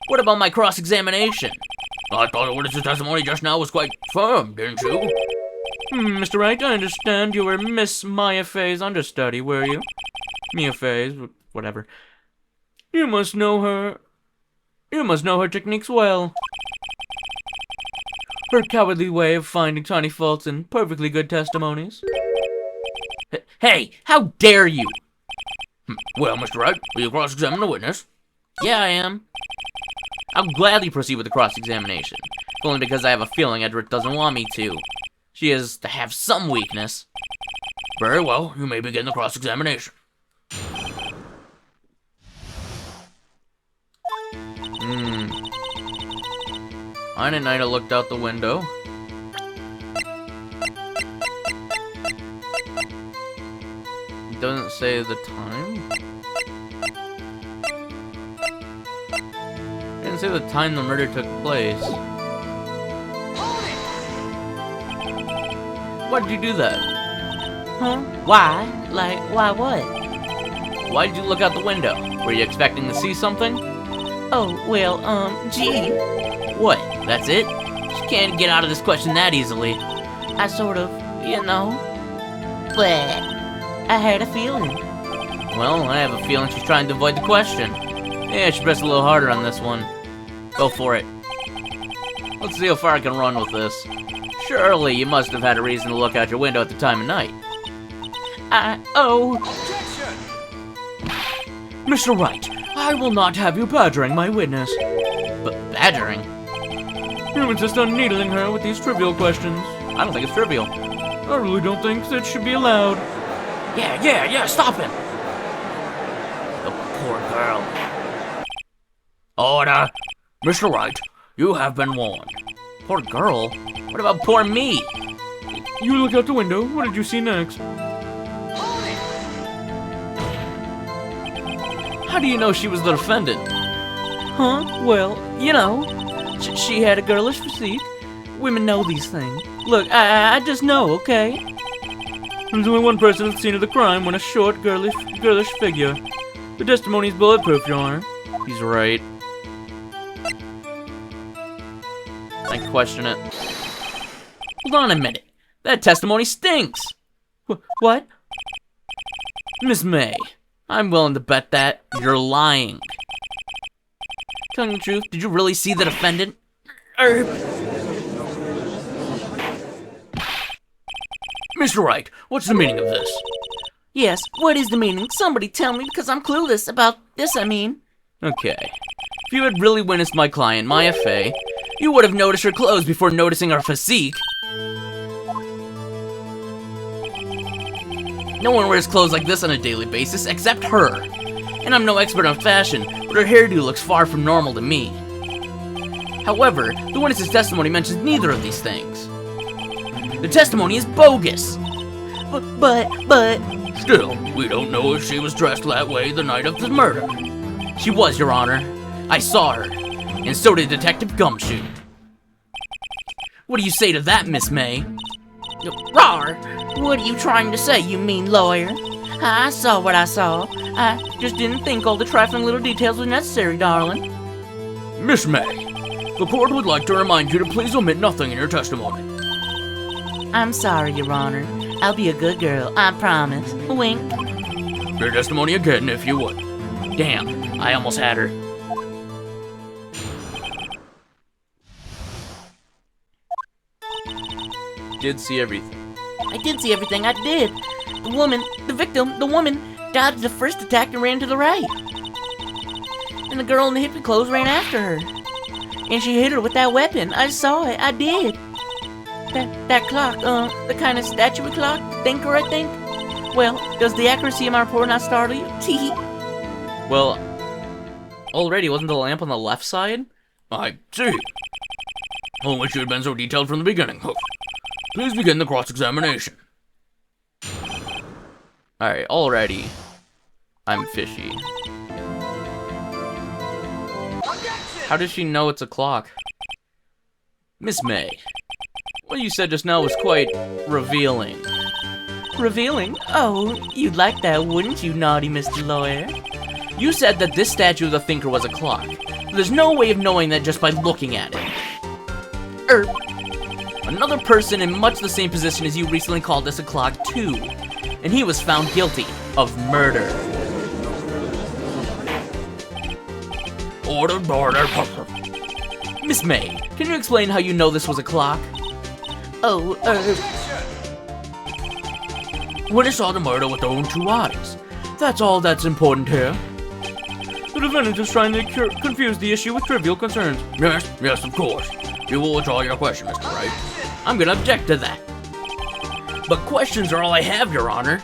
What about my cross-examination? I thought the witness's testimony just now was quite firm, didn't you? Mr. Wright, I understand you were Miss Maya Fay's understudy, were you? Mia Fey's, whatever. You must know her. You must know her techniques well. Her cowardly way of finding tiny faults in perfectly good testimonies. Hey, how dare you? Well, Mr. Wright, will you cross-examine the witness? Yeah, I am. I'll gladly proceed with the cross-examination, if only because I have a feeling Edward doesn't want me to. She is to have some weakness. Very well, you may begin the cross-examination. On a night I looked out the window. It doesn't say the time. It didn't say the time the murder took place. Why did you do that? Huh? Why? Like, why what? Why did you look out the window? Were you expecting to see something? Oh, well, gee. What? That's it? She can't get out of this question that easily. I sort of, you know. But I had a feeling. Well, I have a feeling she's trying to avoid the question. Yeah, I should press a little harder on this one. Go for it. Let's see how far I can run with this. Surely you must have had a reason to look out your window at the time of night. Mr. Wright, I will not have you badgering my witness. But badgering? You insist on needling her with these trivial questions. I don't think it's trivial. I really don't think that should be allowed. Yeah, stop him! The poor girl. Order! Mr. Wright, you have been warned. Poor girl? What about poor me? You looked out the window. What did you see next? How do you know she was the defendant? Huh? Well, you know. She had a girlish physique. Women know these things. Look, I just know, okay? There's only one person at the scene of the crime when a short, girlish figure. The testimony is bulletproof, Your Honor. He's right. I question it. Hold on a minute. That testimony stinks! What? Miss May, I'm willing to bet that you're lying. Telling the truth, did you really see the defendant? Mr. Wright, what's the meaning of this? Yes, what is the meaning? Somebody tell me, because I'm clueless about this, I mean. Okay. If you had really witnessed my client, Maya Fey, you would have noticed her clothes before noticing her physique. No one wears clothes like this on a daily basis, except her. And I'm no expert on fashion, but her hairdo looks far from normal to me. However, the witness's testimony mentions neither of these things. The testimony is bogus. But... Still, we don't know if she was dressed that way the night of the murder. She was, Your Honor. I saw her. And so did Detective Gumshoe. What do you say to that, Miss May? Rawr! What are you trying to say, you mean lawyer? I saw what I saw. I just didn't think all the trifling little details were necessary, darling. Miss May, the court would like to remind you to please omit nothing in your testimony. I'm sorry, Your Honor. I'll be a good girl, I promise. Wink. Your testimony again, if you would. Damn, I almost had her. Did see everything. I did see everything, I did. The victim, dodged the first attack and ran to the right. And the girl in the hippie clothes ran after her. And she hit her with that weapon. I saw it, I did. That clock, the kind of statuary clock, thinker, I think. Well, does the accuracy of my report not startle you? Tee. Well, already wasn't the lamp on the left side? I see. I wish you had been so detailed from the beginning. Please begin the cross-examination. Alright, already. I'm fishy. How does she know it's a clock? Miss May, what you said just now was quite revealing. Revealing? Oh, you'd like that, wouldn't you, naughty Mr. Lawyer? You said that this statue of the thinker was a clock. There's no way of knowing that just by looking at it. Another person in much the same position as you recently called this a clock too, and he was found guilty of murder. Order. Miss May, can you explain how you know this was a clock? Oh, Witness saw the murder with their own 2 eyes. That's all that's important here. The defendant is trying to confuse the issue with trivial concerns. Yes, of course. You will withdraw your question, Mr. Wright. I'm gonna object to that. But questions are all I have, Your Honor.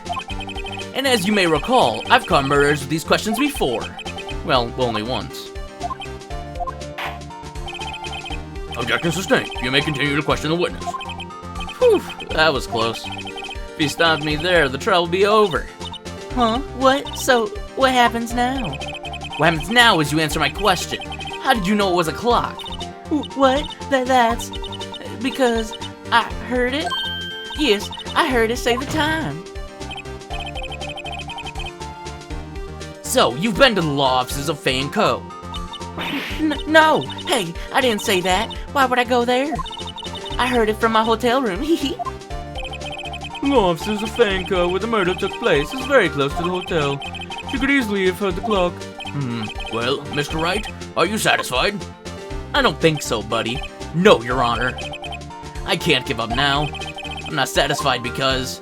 And as you may recall, I've caught murderers with these questions before. Well, only once. Objection sustained. You may continue to question the witness. Whew, that was close. If you stopped me there, the trial would be over. huh? What? So, what happens now? What happens now is you answer my question. How did you know it was a clock? What? That's because I heard it? Yes, I heard it say the time. So, you've been to the law offices of Fay & Co. No! Hey, I didn't say that. Why would I go there? I heard it from my hotel room. The law offices of Fanco where the murder took place is very close to the hotel. She could easily have heard the clock. Well, Mr. Wright, are you satisfied? I don't think so, buddy. No, Your Honor. I can't give up now. I'm not satisfied because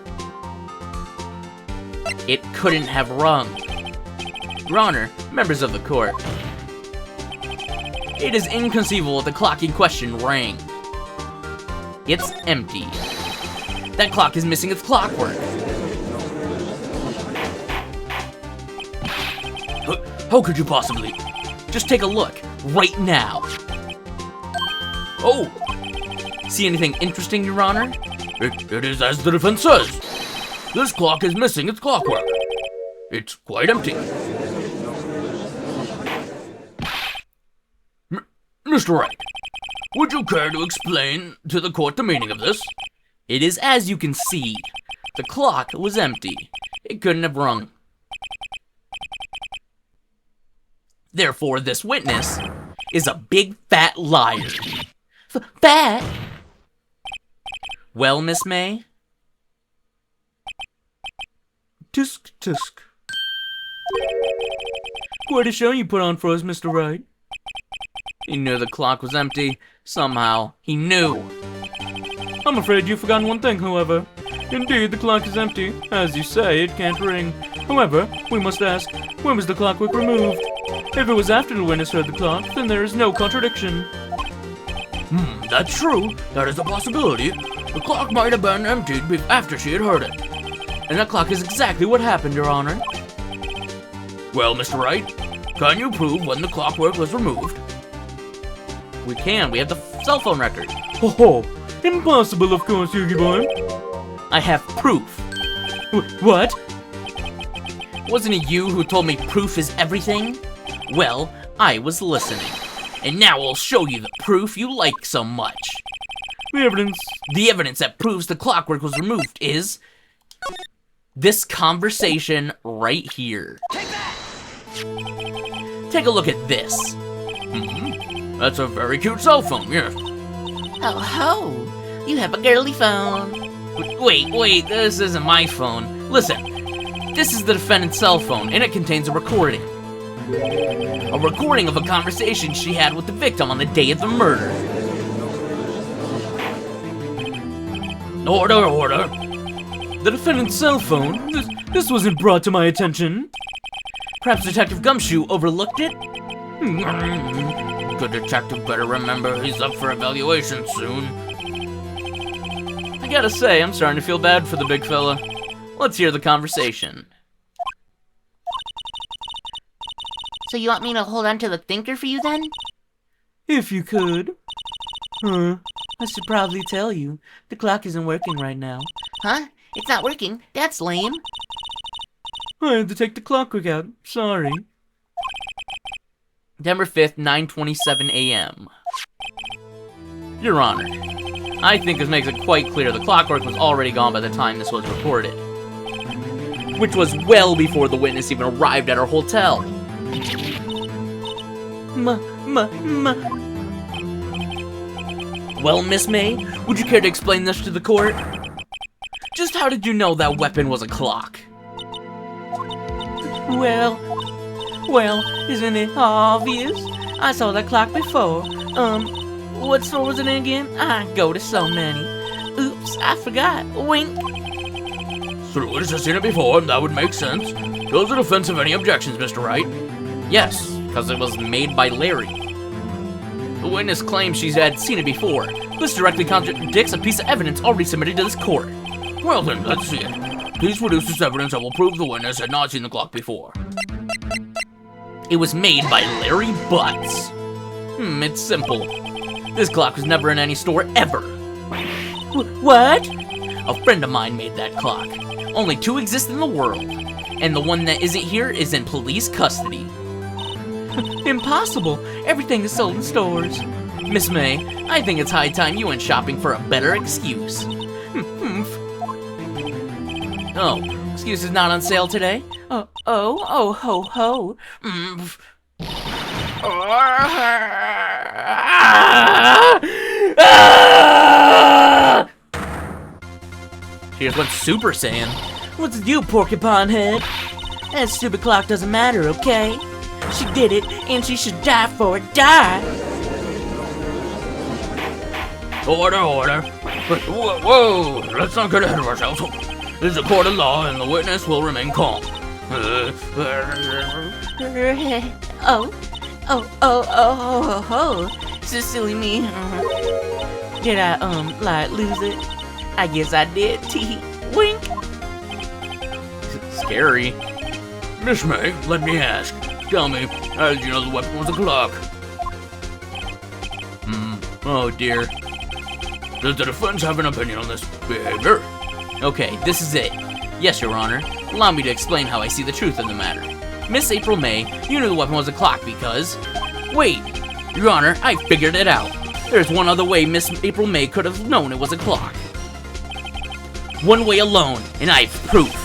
it couldn't have rung. Your Honor, members of the court, it is inconceivable the clock in question rang. It's empty. That clock is missing its clockwork. How could you possibly? Just take a look, right now. Oh, See anything interesting, Your Honor? it is as the defense says. This clock is missing its clockwork. It's quite empty. Mr. Wright, would you care to explain to the court the meaning of this? It is as you can see. The clock was empty. It couldn't have rung. Therefore, this witness is a big fat liar. Fat? Well, Miss May? Tisk tisk. Quite a show you put on for us, Mr. Wright. He knew the clock was empty. Somehow, he knew. I'm afraid you've forgotten one thing, however. Indeed, the clock is empty. As you say, it can't ring. However, we must ask, when was the clockwork removed? If it was after the witness heard the clock, then there is no contradiction. That's true. That is a possibility. The clock might have been emptied after she had heard it. And that clock is exactly what happened, Your Honor. Well, Mr. Wright, can you prove when the clockwork was removed? We can. We have the cell phone record. Ho ho! Impossible, of course, Yugi boy. I have proof. What? Wasn't it you who told me proof is everything? Well, I was listening. And now I'll show you the proof you like so much. The evidence. The evidence that proves the clockwork was removed is this conversation right here. Take a look at this. That's a very cute cell phone, yes. Oh ho! You have a girly phone. Wait, this isn't my phone. Listen, this is the defendant's cell phone, and it contains a recording. A recording of a conversation she had with the victim on the day of the murder. Order. The defendant's cell phone? This wasn't brought to my attention. Perhaps Detective Gumshoe overlooked it? Good detective better remember he's up for evaluation soon. I gotta say, I'm starting to feel bad for the big fella. Let's hear the conversation. So you want me to hold on to the thinker for you then? If you could. I should probably tell you, the clock isn't working right now. Huh? It's not working. That's lame. I had to take the clockwork out. Sorry. September 5th, 9:27 a.m. Your Honor, I think this makes it quite clear the clockwork was already gone by the time this was reported. Which was well before the witness even arrived at her hotel. Well, Miss May, would you care to explain this to the court? Just how did you know that weapon was a clock? Well, isn't it obvious? I saw that clock before. What store was it in again? I go to so many. Oops, I forgot. Wink. So the witness has seen it before, that would make sense. Does the defense have any objections, Mr. Wright? Yes, because it was made by Larry. The witness claims she's had seen it before. This directly contradicts a piece of evidence already submitted to this court. Well then, let's see it. Please produce this evidence that will prove the witness had not seen the clock before. It was made by Larry Butts. It's simple. This clock was never in any store ever. What? A friend of mine made that clock. Only 2 exist in the world, and the one that isn't here is in police custody. Impossible. Everything is sold in stores. Miss May, I think it's high time you went shopping for a better excuse. Oh, excuse is not on sale today? Oh, ho, ho. She just went Super Saiyan. What's with you, porcupine head? That stupid clock doesn't matter, okay? She did it, and she should die for it. Die! Order. Whoa, let's not get ahead of ourselves. This is a court of law, and the witness will remain calm. So silly me. Did I, lose it? I guess I did. Tee. Wink. Scary. Miss May, let me ask. Tell me, how did you know the weapon was a clock? Oh dear. Does the defense have an opinion on this behavior? Okay, this is it. Yes, Your Honor. Allow me to explain how I see the truth of the matter. Miss April May, you knew the weapon was a clock because... Wait! Your Honor, I figured it out. There's one other way Miss April May could have known it was a clock. One way alone, and I have proof.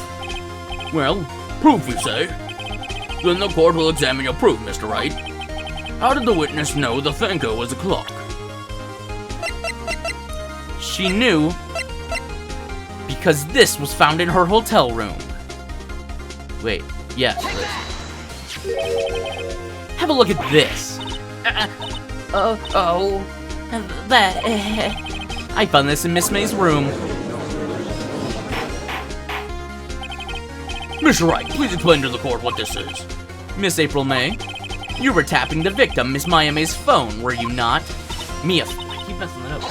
Well, proof you say? Then the court will examine your proof, Mr. Wright. How did the witness know the thinker was a clock? She knew because this was found in her hotel room. Wait, yes. Have a look at this. That... I found this in Miss May's room. Mr. Wright, please explain to the court what this is. Miss April May, you were tapping the victim, Miss Maya May's phone, were you not? Mia, I keep messing it up.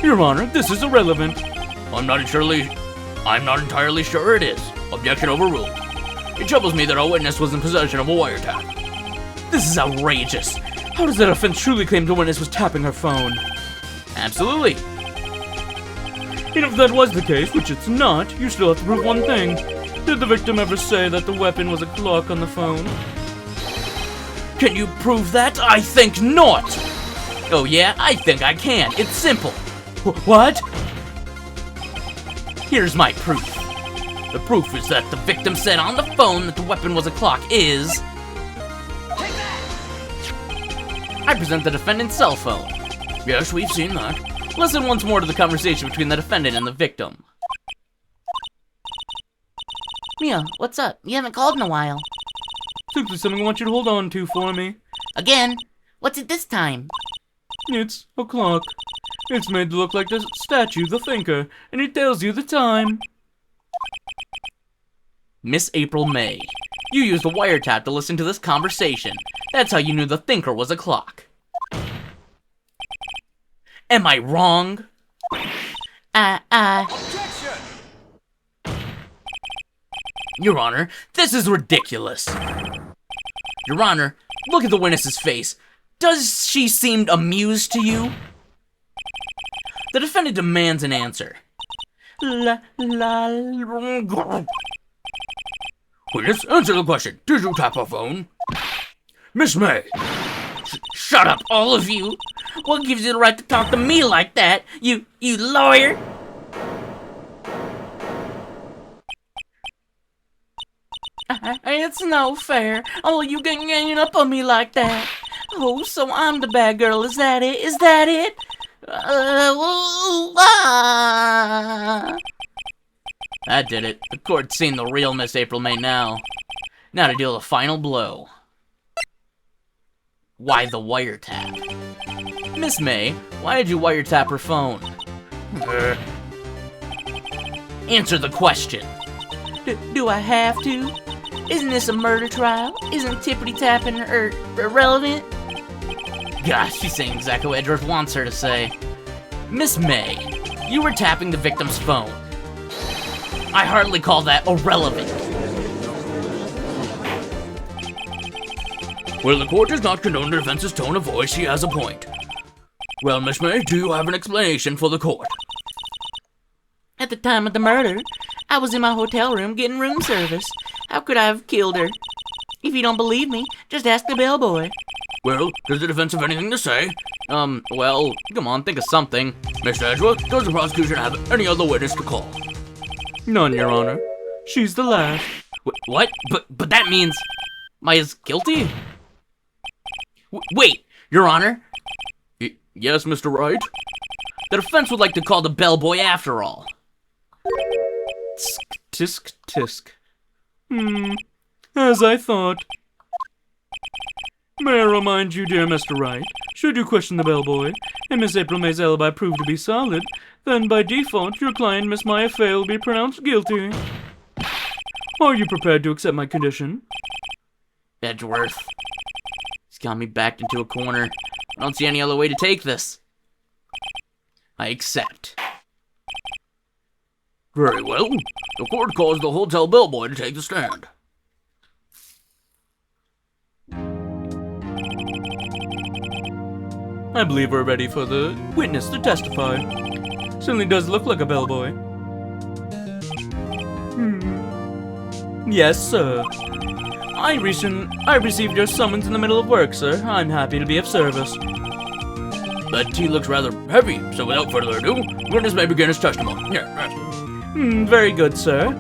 Your Honor, this is irrelevant. I'm not entirely sure it is. Objection overruled. It troubles me that our witness was in possession of a wiretap. This is outrageous. How does the defense truly claim the witness was tapping her phone? Absolutely. And if that was the case, which it's not, you still have to prove one thing. Did the victim ever say that the weapon was a clock on the phone? Can you prove that? I think not! Oh yeah, I think I can. It's simple. What? Here's my proof. The proof is that the victim said on the phone that the weapon was a clock is... I present the defendant's cell phone. Yes, we've seen that. Listen once more to the conversation between the defendant and the victim. Mia, what's up? You haven't called in a while. Simply something I want you to hold on to for me. Again? What's it this time? It's a clock. It's made to look like the statue, the thinker, and it tells you the time. Miss April May, you used a wiretap to listen to this conversation. That's how you knew the thinker was a clock. Am I wrong? Objection! Your Honor, this is ridiculous. Your Honor, look at the witness's face. Does she seem amused to you? The defendant demands an answer. Witness, answer the question. Did you tap her phone? Miss May! Shut up, all of you! What gives you the right to talk to me like that, you lawyer? It's no fair. Oh, you ganging up on me like that. Oh, so I'm the bad girl, is that it? Is that it? That did it. The court's seen the real Miss April May now. Now to deal the final blow. Why the wiretap? Miss May, why did you wiretap her phone? Answer the question. Do I have to? Isn't this a murder trial? Isn't tippity-tapping irrelevant? Gosh, she's saying exactly what Edgeworth wants her to say. Miss May, you were tapping the victim's phone. I hardly call that irrelevant. Well, the court does not condone the defense's tone of voice. He has a point. Well, Miss May, do you have an explanation for the court? At the time of the murder, I was in my hotel room getting room service. How could I have killed her? If you don't believe me, just ask the bellboy. Well, does the defense have anything to say? Well, come on, think of something. Mr. Edgeworth, does the prosecution have any other witness to call? None, Your Honor. She's the last. What? But that means Maya's guilty? Wait, Your Honor? Yes, Mr. Wright? The defense would like to call the bellboy after all. Tisk, tisk. As I thought. May I remind you, dear Mr. Wright, should you question the bellboy, and Miss April May's alibi prove to be solid, then by default, your client, Miss Maya Fay, will be pronounced guilty. Are you prepared to accept my condition? Edgeworth. He's got me backed into a corner. I don't see any other way to take this. I accept. Very well. The court calls the hotel bellboy to take the stand. I believe we're ready for the witness to testify. Certainly does look like a bellboy. Yes, sir. I received your summons in the middle of work, sir. I'm happy to be of service. That tea looks rather heavy, so without further ado, witness may begin his testimony. Here. Very good, sir.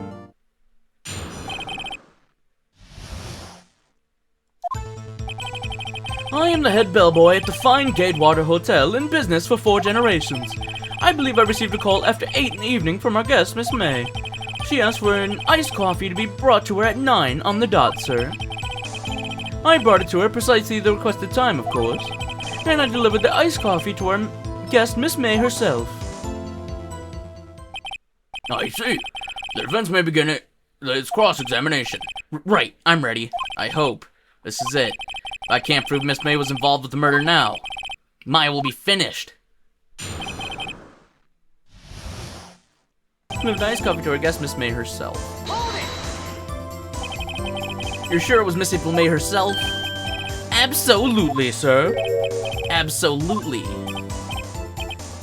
I am the head bellboy at the fine Gatewater Hotel, in business for 4 generations. I believe I received a call after 8 in the evening from our guest, Miss May. She asked for an iced coffee to be brought to her at 9 on the dot, sir. I brought it to her precisely the requested time, of course, and I delivered the iced coffee to our guest, Miss May herself. I see. The defense may begin its cross-examination. Right, I'm ready. I hope. This is it. If I can't prove Miss May was involved with the murder now, Maya will be finished. Delivered iced coffee to our guest, Miss May herself. You're sure it was Miss April May herself? Absolutely, sir. Absolutely.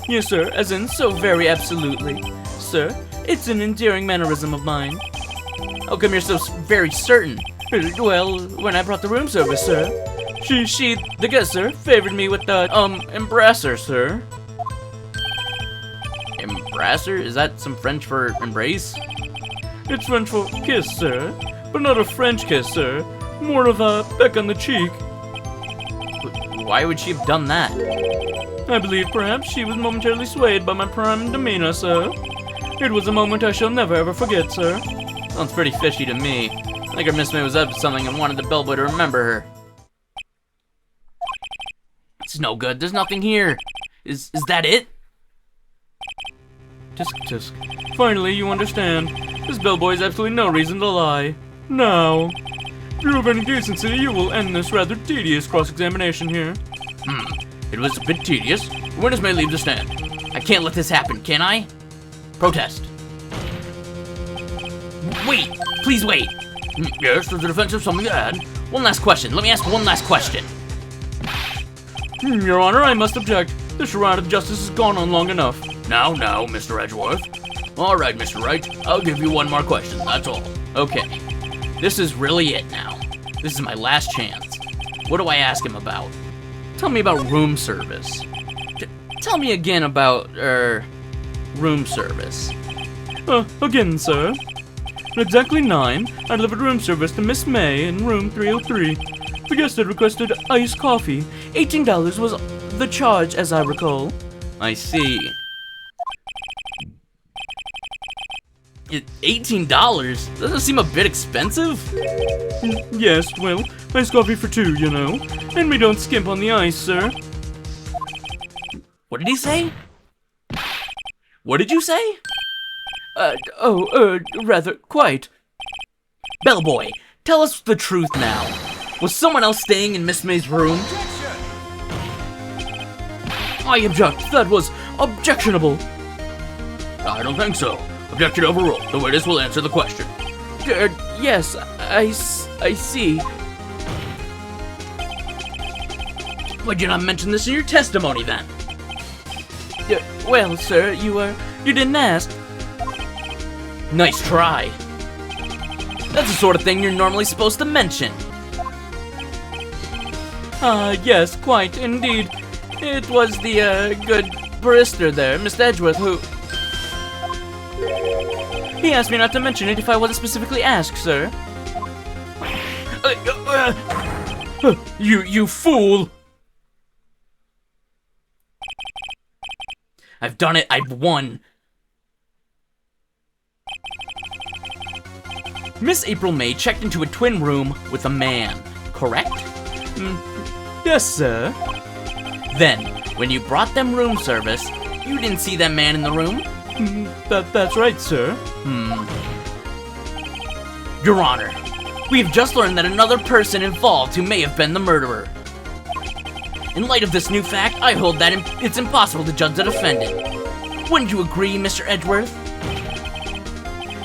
Yes, sir, as in so very absolutely. Sir, it's an endearing mannerism of mine. How come you're so very certain? Well, when I brought the room service, sir, the guest, sir, favored me with the, embrasser, sir. Embrasser? Is that some French for embrace? It's French for kiss, sir, but not a French kiss, sir. More of a peck on the cheek. Why would she have done that? I believe perhaps she was momentarily swayed by my prime demeanor, sir. It was a moment I shall never ever forget, sir. Sounds pretty fishy to me. I think her Miss May was up to something and wanted the bellboy to remember her. It's no good. There's nothing here. Is that it? Tisk tisk. Finally, you understand. This bellboy has absolutely no reason to lie. Now, if you have any decency, you will end this rather tedious cross-examination here. It was a bit tedious. The witness may leave the stand. I can't let this happen, can I? Protest. Wait! Please wait! Yes, does the defense have something to add? One last question. Let me ask one last question. Your Honor, I must object. This charade of justice has gone on long enough. Now, Mr. Edgeworth. All right, Mr. Wright. I'll give you one more question, that's all. Okay. This is really it now. This is my last chance. What do I ask him about? Tell me about room service. Tell me again about, room service. Again, sir. At exactly 9, I delivered room service to Miss May in room 303. The guest had requested iced coffee. $18 was the charge, as I recall. I see. $18? Doesn't seem a bit expensive? Yes, well, iced coffee for two, you know. And we don't skimp on the ice, sir. What did he say? What did you say? Rather, quite. Bellboy, tell us the truth now. Was someone else staying in Miss May's room? I object. That was objectionable. I don't think so. Objection overruled. The witness will answer the question. Yes, I see. Why'd you not mention this in your testimony then? Well, sir, you didn't ask. Nice try. That's the sort of thing you're normally supposed to mention. Yes, quite, indeed. It was the, good barrister there, Mr. Edgeworth, who... He asked me not to mention it if I wasn't specifically asked, sir. You fool! I've done it, I've won. Miss April May checked into a twin room with a man, correct? Yes, sir. Then, when you brought them room service, you didn't see that man in the room? That's right, sir. Your Honor, we've just learned that another person involved who may have been the murderer. In light of this new fact, I hold that it's impossible to judge the defendant. Wouldn't you agree, Mr. Edgeworth?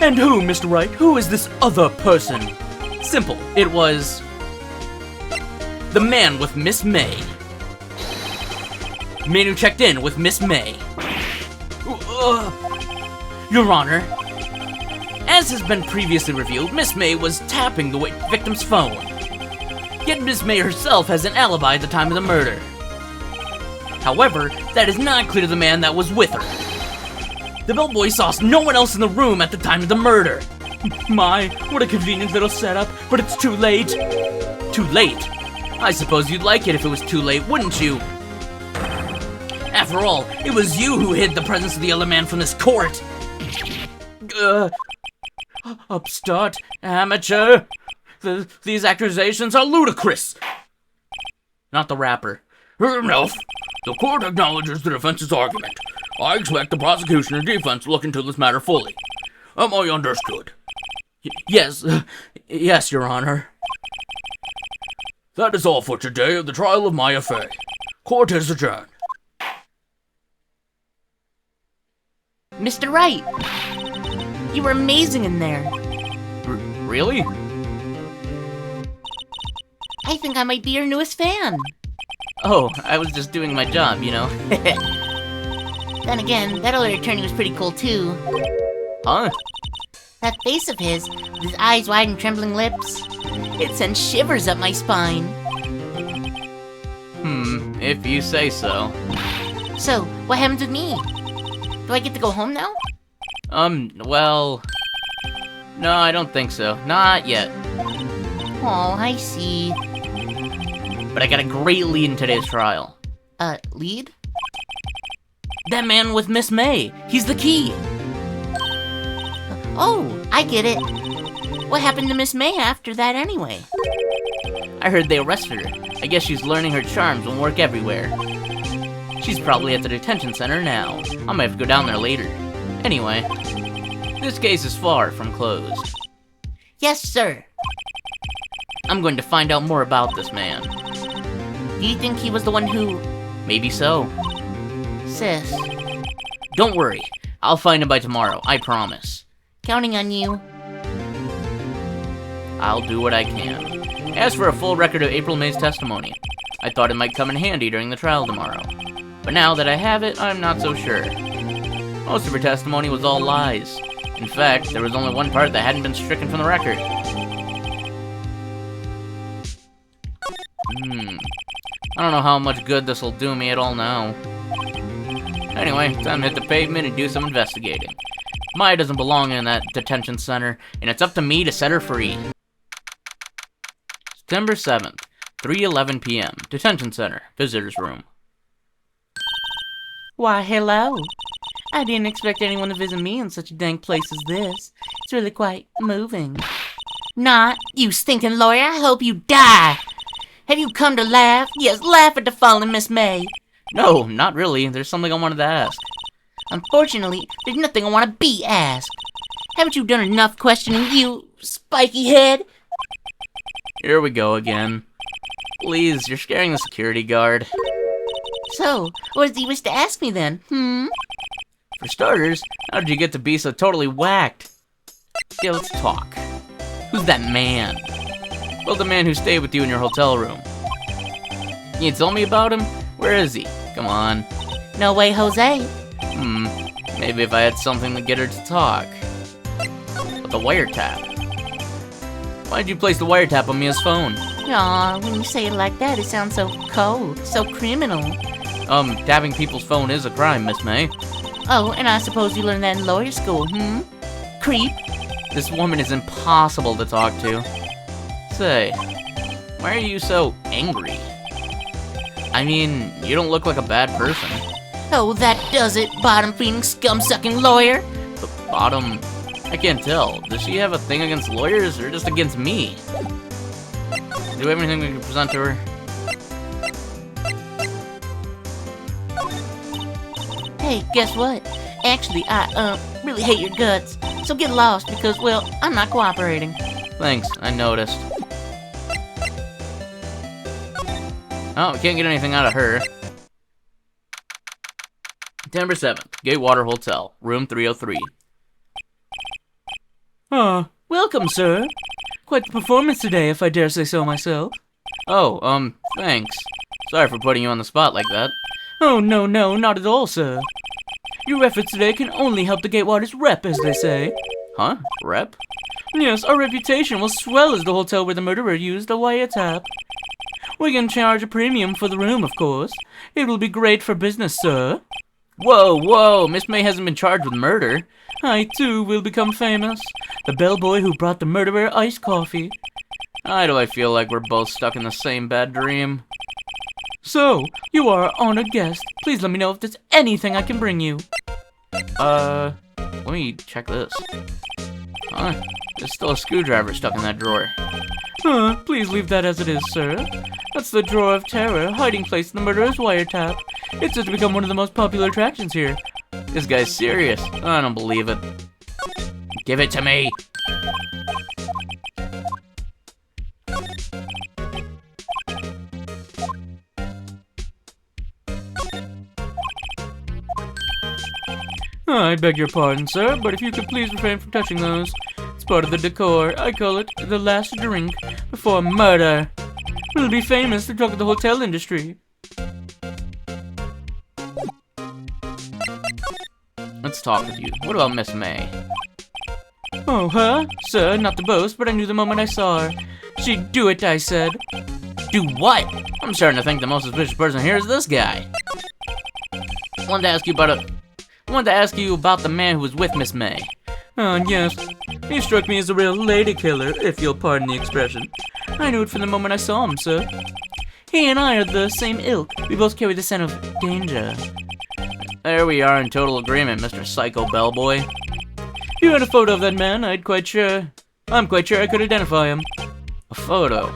And who, Mr. Wright? Who is this other person? Simple. It was... the man with Miss May. The man who checked in with Miss May. Your Honor, as has been previously revealed, Miss May was tapping the victim's phone. Yet Miss May herself has an alibi at the time of the murder. However, that is not clear to the man that was with her. The bellboy saw no one else in the room at the time of the murder. My, what a convenient little setup, but it's too late. Too late? I suppose you'd like it if it was too late, wouldn't you? After all, it was you who hid the presence of the other man from this court. Upstart, amateur. These accusations are ludicrous. Not the rapper. Enough. The court acknowledges the defense's argument. I expect the prosecution and defense to look into this matter fully. Am I understood? Yes, Your Honor. That is all for today of the trial of Maya Fey. Court is adjourned. Mr. Wright, you were amazing in there. Really? I think I might be your newest fan. Oh, I was just doing my job, you know. Then again, that other attorney was pretty cool too. Huh? That face of his, with his eyes wide and trembling lips, it sends shivers up my spine. If you say so. So, what happens with me? Do I get to go home now? Well... no, I don't think so. Not yet. Oh, I see. But I got a great lead in today's trial. Lead? That man with Miss May. He's the key. Oh, I get it. What happened to Miss May after that anyway? I heard they arrested her. I guess she's learning her charms and work everywhere. She's probably at the detention center now. I might have to go down there later. Anyway, this case is far from closed. Yes, sir. I'm going to find out more about this man. Do you think he was the one who... Maybe so. Sis. Don't worry. I'll find him by tomorrow, I promise. Counting on you. I'll do what I can. As for a full record of April May's testimony, I thought it might come in handy during the trial tomorrow. But now that I have it, I'm not so sure. Most of her testimony was all lies. In fact, there was only one part that hadn't been stricken from the record. I don't know how much good this'll do me at all now. Anyway, time to hit the pavement and do some investigating. Maya doesn't belong in that detention center, and it's up to me to set her free. September 7th, 3:11 p.m. Detention Center, Visitor's Room. Why, hello. I didn't expect anyone to visit me in such a dank place as this. It's really quite moving. Not, you stinking lawyer, I hope you die! Have you come to laugh? Yes, laugh at the fallen Miss May. No, not really. There's something I wanted to ask. Unfortunately, there's nothing I want to be asked. Haven't you done enough questioning, you spiky head? Here we go again. Please, you're scaring the security guard. So, what does he wish to ask me then, For starters, how did you get to be so totally whacked? Yeah, let's talk. Who's that man? Well, the man who stayed with you in your hotel room. Can you tell me about him? Where is he? Come on. No way, Jose. Maybe if I had something to get her to talk. But the wiretap. Why'd you place the wiretap on Mia's phone? Aw, when you say it like that, it sounds so cold, so criminal. Tapping people's phone is a crime, Miss May. Oh, and I suppose you learned that in lawyer school, Creep. This woman is impossible to talk to. Say, why are you so angry? I mean, you don't look like a bad person. Oh, that does it, bottom-feeding, scum-sucking lawyer. The bottom... I can't tell. Does she have a thing against lawyers or just against me? Do we have anything we can present to her? Hey, guess what? Actually, I, really hate your guts. So get lost because, well, I'm not cooperating. Thanks, I noticed. Oh, we can't get anything out of her. September 7th, Gatewater Hotel, room 303. Welcome, sir. Quite the performance today, if I dare say so myself. Oh, thanks. Sorry for putting you on the spot like that. Oh, no, not at all, sir. Your efforts today can only help the Gatewater's rep, as they say. Huh? Rep? Yes, our reputation will swell as the hotel where the murderer used a wiretap. We can charge a premium for the room, of course. It will be great for business, sir. Whoa, Miss May hasn't been charged with murder. I, too, will become famous. The bellboy who brought the murderer iced coffee. Why do I feel like we're both stuck in the same bad dream? So, you are our honored guest. Please let me know if there's anything I can bring you. Let me check this. Huh? There's still a screwdriver stuck in that drawer. Please leave that as it is, sir. That's the drawer of terror, hiding place in the murderer's wiretap. It's just become one of the most popular attractions here. This guy's serious. I don't believe it. Give it to me! I beg your pardon, sir, but if you could please refrain from touching those. It's part of the decor. I call it the last drink before murder. We'll be famous to talk of the hotel industry. Let's talk with you. What about Miss May? Oh, her? Sir, not to boast, but I knew the moment I saw her. She'd do it, I said. Do what? I'm starting to think the most suspicious person here is this guy. I wanted to ask you about the man who was with Miss May. Oh, yes. He struck me as a real lady killer, if you'll pardon the expression. I knew it from the moment I saw him, sir. He and I are the same ilk. We both carry the scent of danger. There we are in total agreement, Mr. Psycho Bellboy. If you had a photo of that man, I'm quite sure I could identify him. A photo?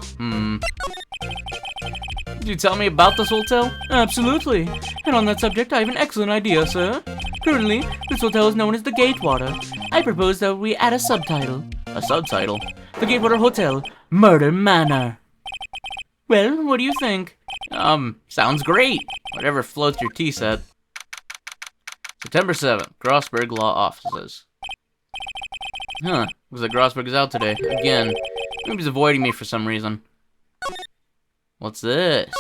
Could you tell me about this hotel? Absolutely. And on that subject, I have an excellent idea, sir. Currently, this hotel is known as the Gatewater. I propose that we add a subtitle. A subtitle? The Gatewater Hotel, Murder Manor. Well, what do you think? Sounds great. Whatever floats your tea set. September 7th, Grossberg Law Offices. Huh, looks like Grossberg is out today. Again. Maybe he's avoiding me for some reason. What's this?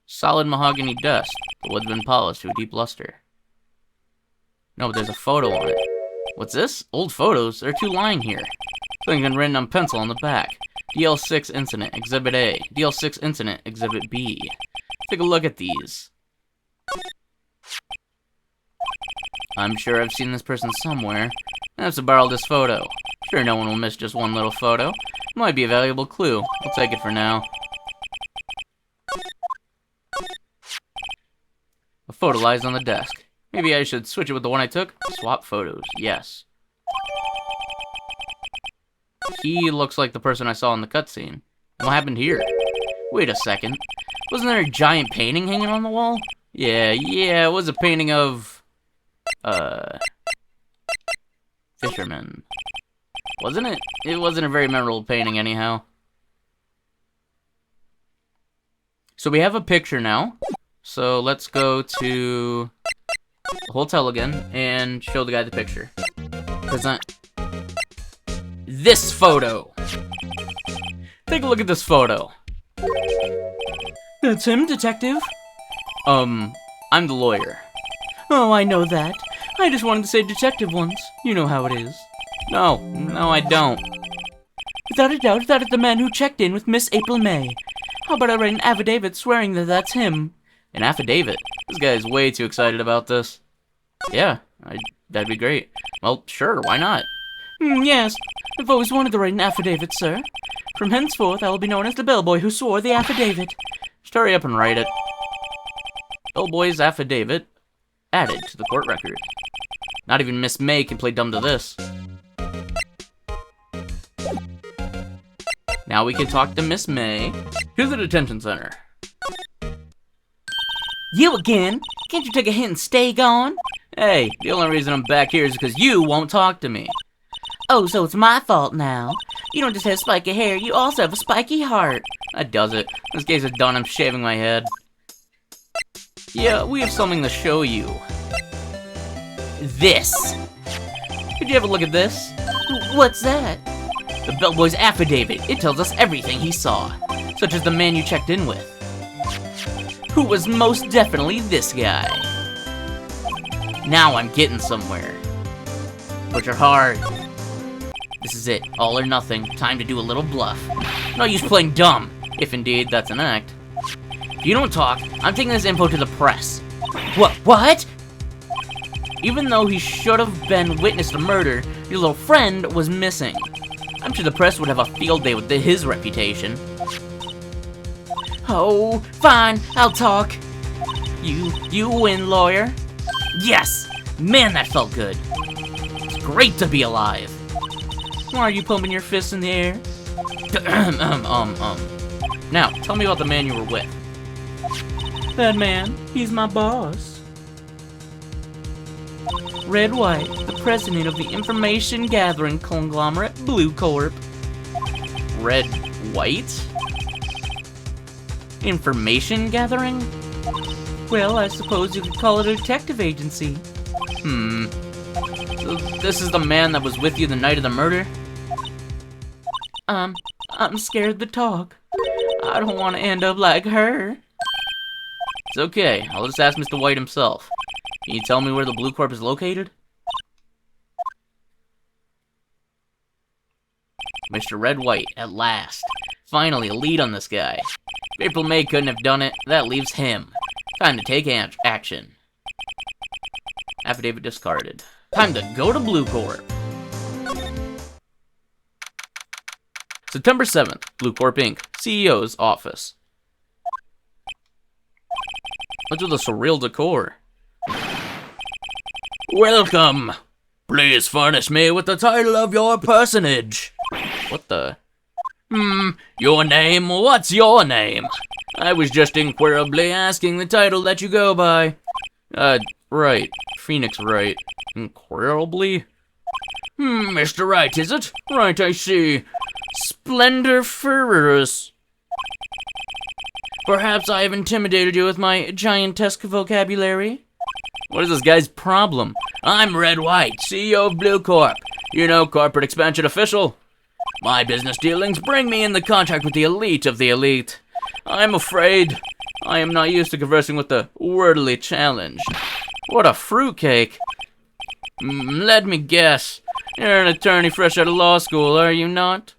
Solid mahogany dust. The wood's been polished to a deep luster. No, but there's a photo on it. What's this? Old photos? There are two lying here. Something been written on pencil on the back. DL6 Incident, Exhibit A. DL6 Incident, Exhibit B. Take a look at these. I'm sure I've seen this person somewhere. I have to borrow this photo. Sure, no one will miss just one little photo. Might be a valuable clue. I'll take it for now. A photo lies on the desk. Maybe I should switch it with the one I took. Swap photos. Yes. He looks like the person I saw in the cutscene. What happened here? Wait a second. Wasn't there a giant painting hanging on the wall? Yeah, it was a painting of... fishermen. Wasn't it? It wasn't a very memorable painting anyhow. So we have a picture now. So let's go to the hotel again and show the guy the picture. Present this photo. Take a look at this photo. That's him, detective. I'm the lawyer. Oh, I know that. I just wanted to say detective once. You know how it is. No, I don't. Without a doubt, that is the man who checked in with Miss April May. How about I write an affidavit swearing that that's him? An affidavit? This guy is way too excited about this. Yeah, that'd be great. Well, sure, why not? Yes, I've always wanted to write an affidavit, sir. From henceforth, I will be known as the bellboy who swore the affidavit. Just hurry up and write it. Bellboy's affidavit added to the court record. Not even Miss May can play dumb to this. Now we can talk to Miss May. Here's the detention center. You again? Can't you take a hint and stay gone? Hey, the only reason I'm back here is because you won't talk to me. Oh, so it's my fault now. You don't just have spiky hair, you also have a spiky heart. That does it. This case is done, I'm shaving my head. Yeah, we have something to show you. This. Could you have a look at this? What's that? The bellboy's affidavit. It tells us everything he saw. Such as the man you checked in with. Who was most definitely this guy. Now I'm getting somewhere. Push her hard. This is it. All or nothing. Time to do a little bluff. No use playing dumb. If indeed that's an act. If you don't talk, I'm taking this info to the press. What? Even though he should have been witness to murder, your little friend was missing. I'm sure the press would have a field day with his reputation. Oh, fine, I'll talk. You win, lawyer. Yes! Man, that felt good. It's great to be alive. Why are you pumping your fists in the air? Now, tell me about the man you were with. That man, he's my boss. Red White, the president of the information gathering conglomerate Blue Corp. Red White? Information gathering? Well, I suppose you could call it a detective agency. So this is the man that was with you the night of the murder? I'm scared to talk. I don't want to end up like her. It's okay, I'll just ask Mr. White himself. Can you tell me where the Blue Corp is located? Mr. Red White, at last. Finally, a lead on this guy. If April May couldn't have done it, that leaves him. Time to take action. Affidavit discarded. Time to go to Blue Corp. September 7th, Blue Corp Inc., CEO's office. What's with the surreal decor? Welcome! Please furnish me with the title of your personage. What the? Your name? What's your name? I was just inquirably asking the title that you go by. Right. Phoenix Wright. Inquirably? Mr. Wright, is it? Right, I see. Splendor Furrus. Perhaps I have intimidated you with my giantesque vocabulary? What is this guy's problem? I'm Red White, CEO of Blue Corp. You know, corporate expansion official. My business dealings bring me in the contact with the elite of the elite. I'm afraid I am not used to conversing with the wordily challenged. What a fruitcake. Let me guess. You're an attorney fresh out of law school, are you not?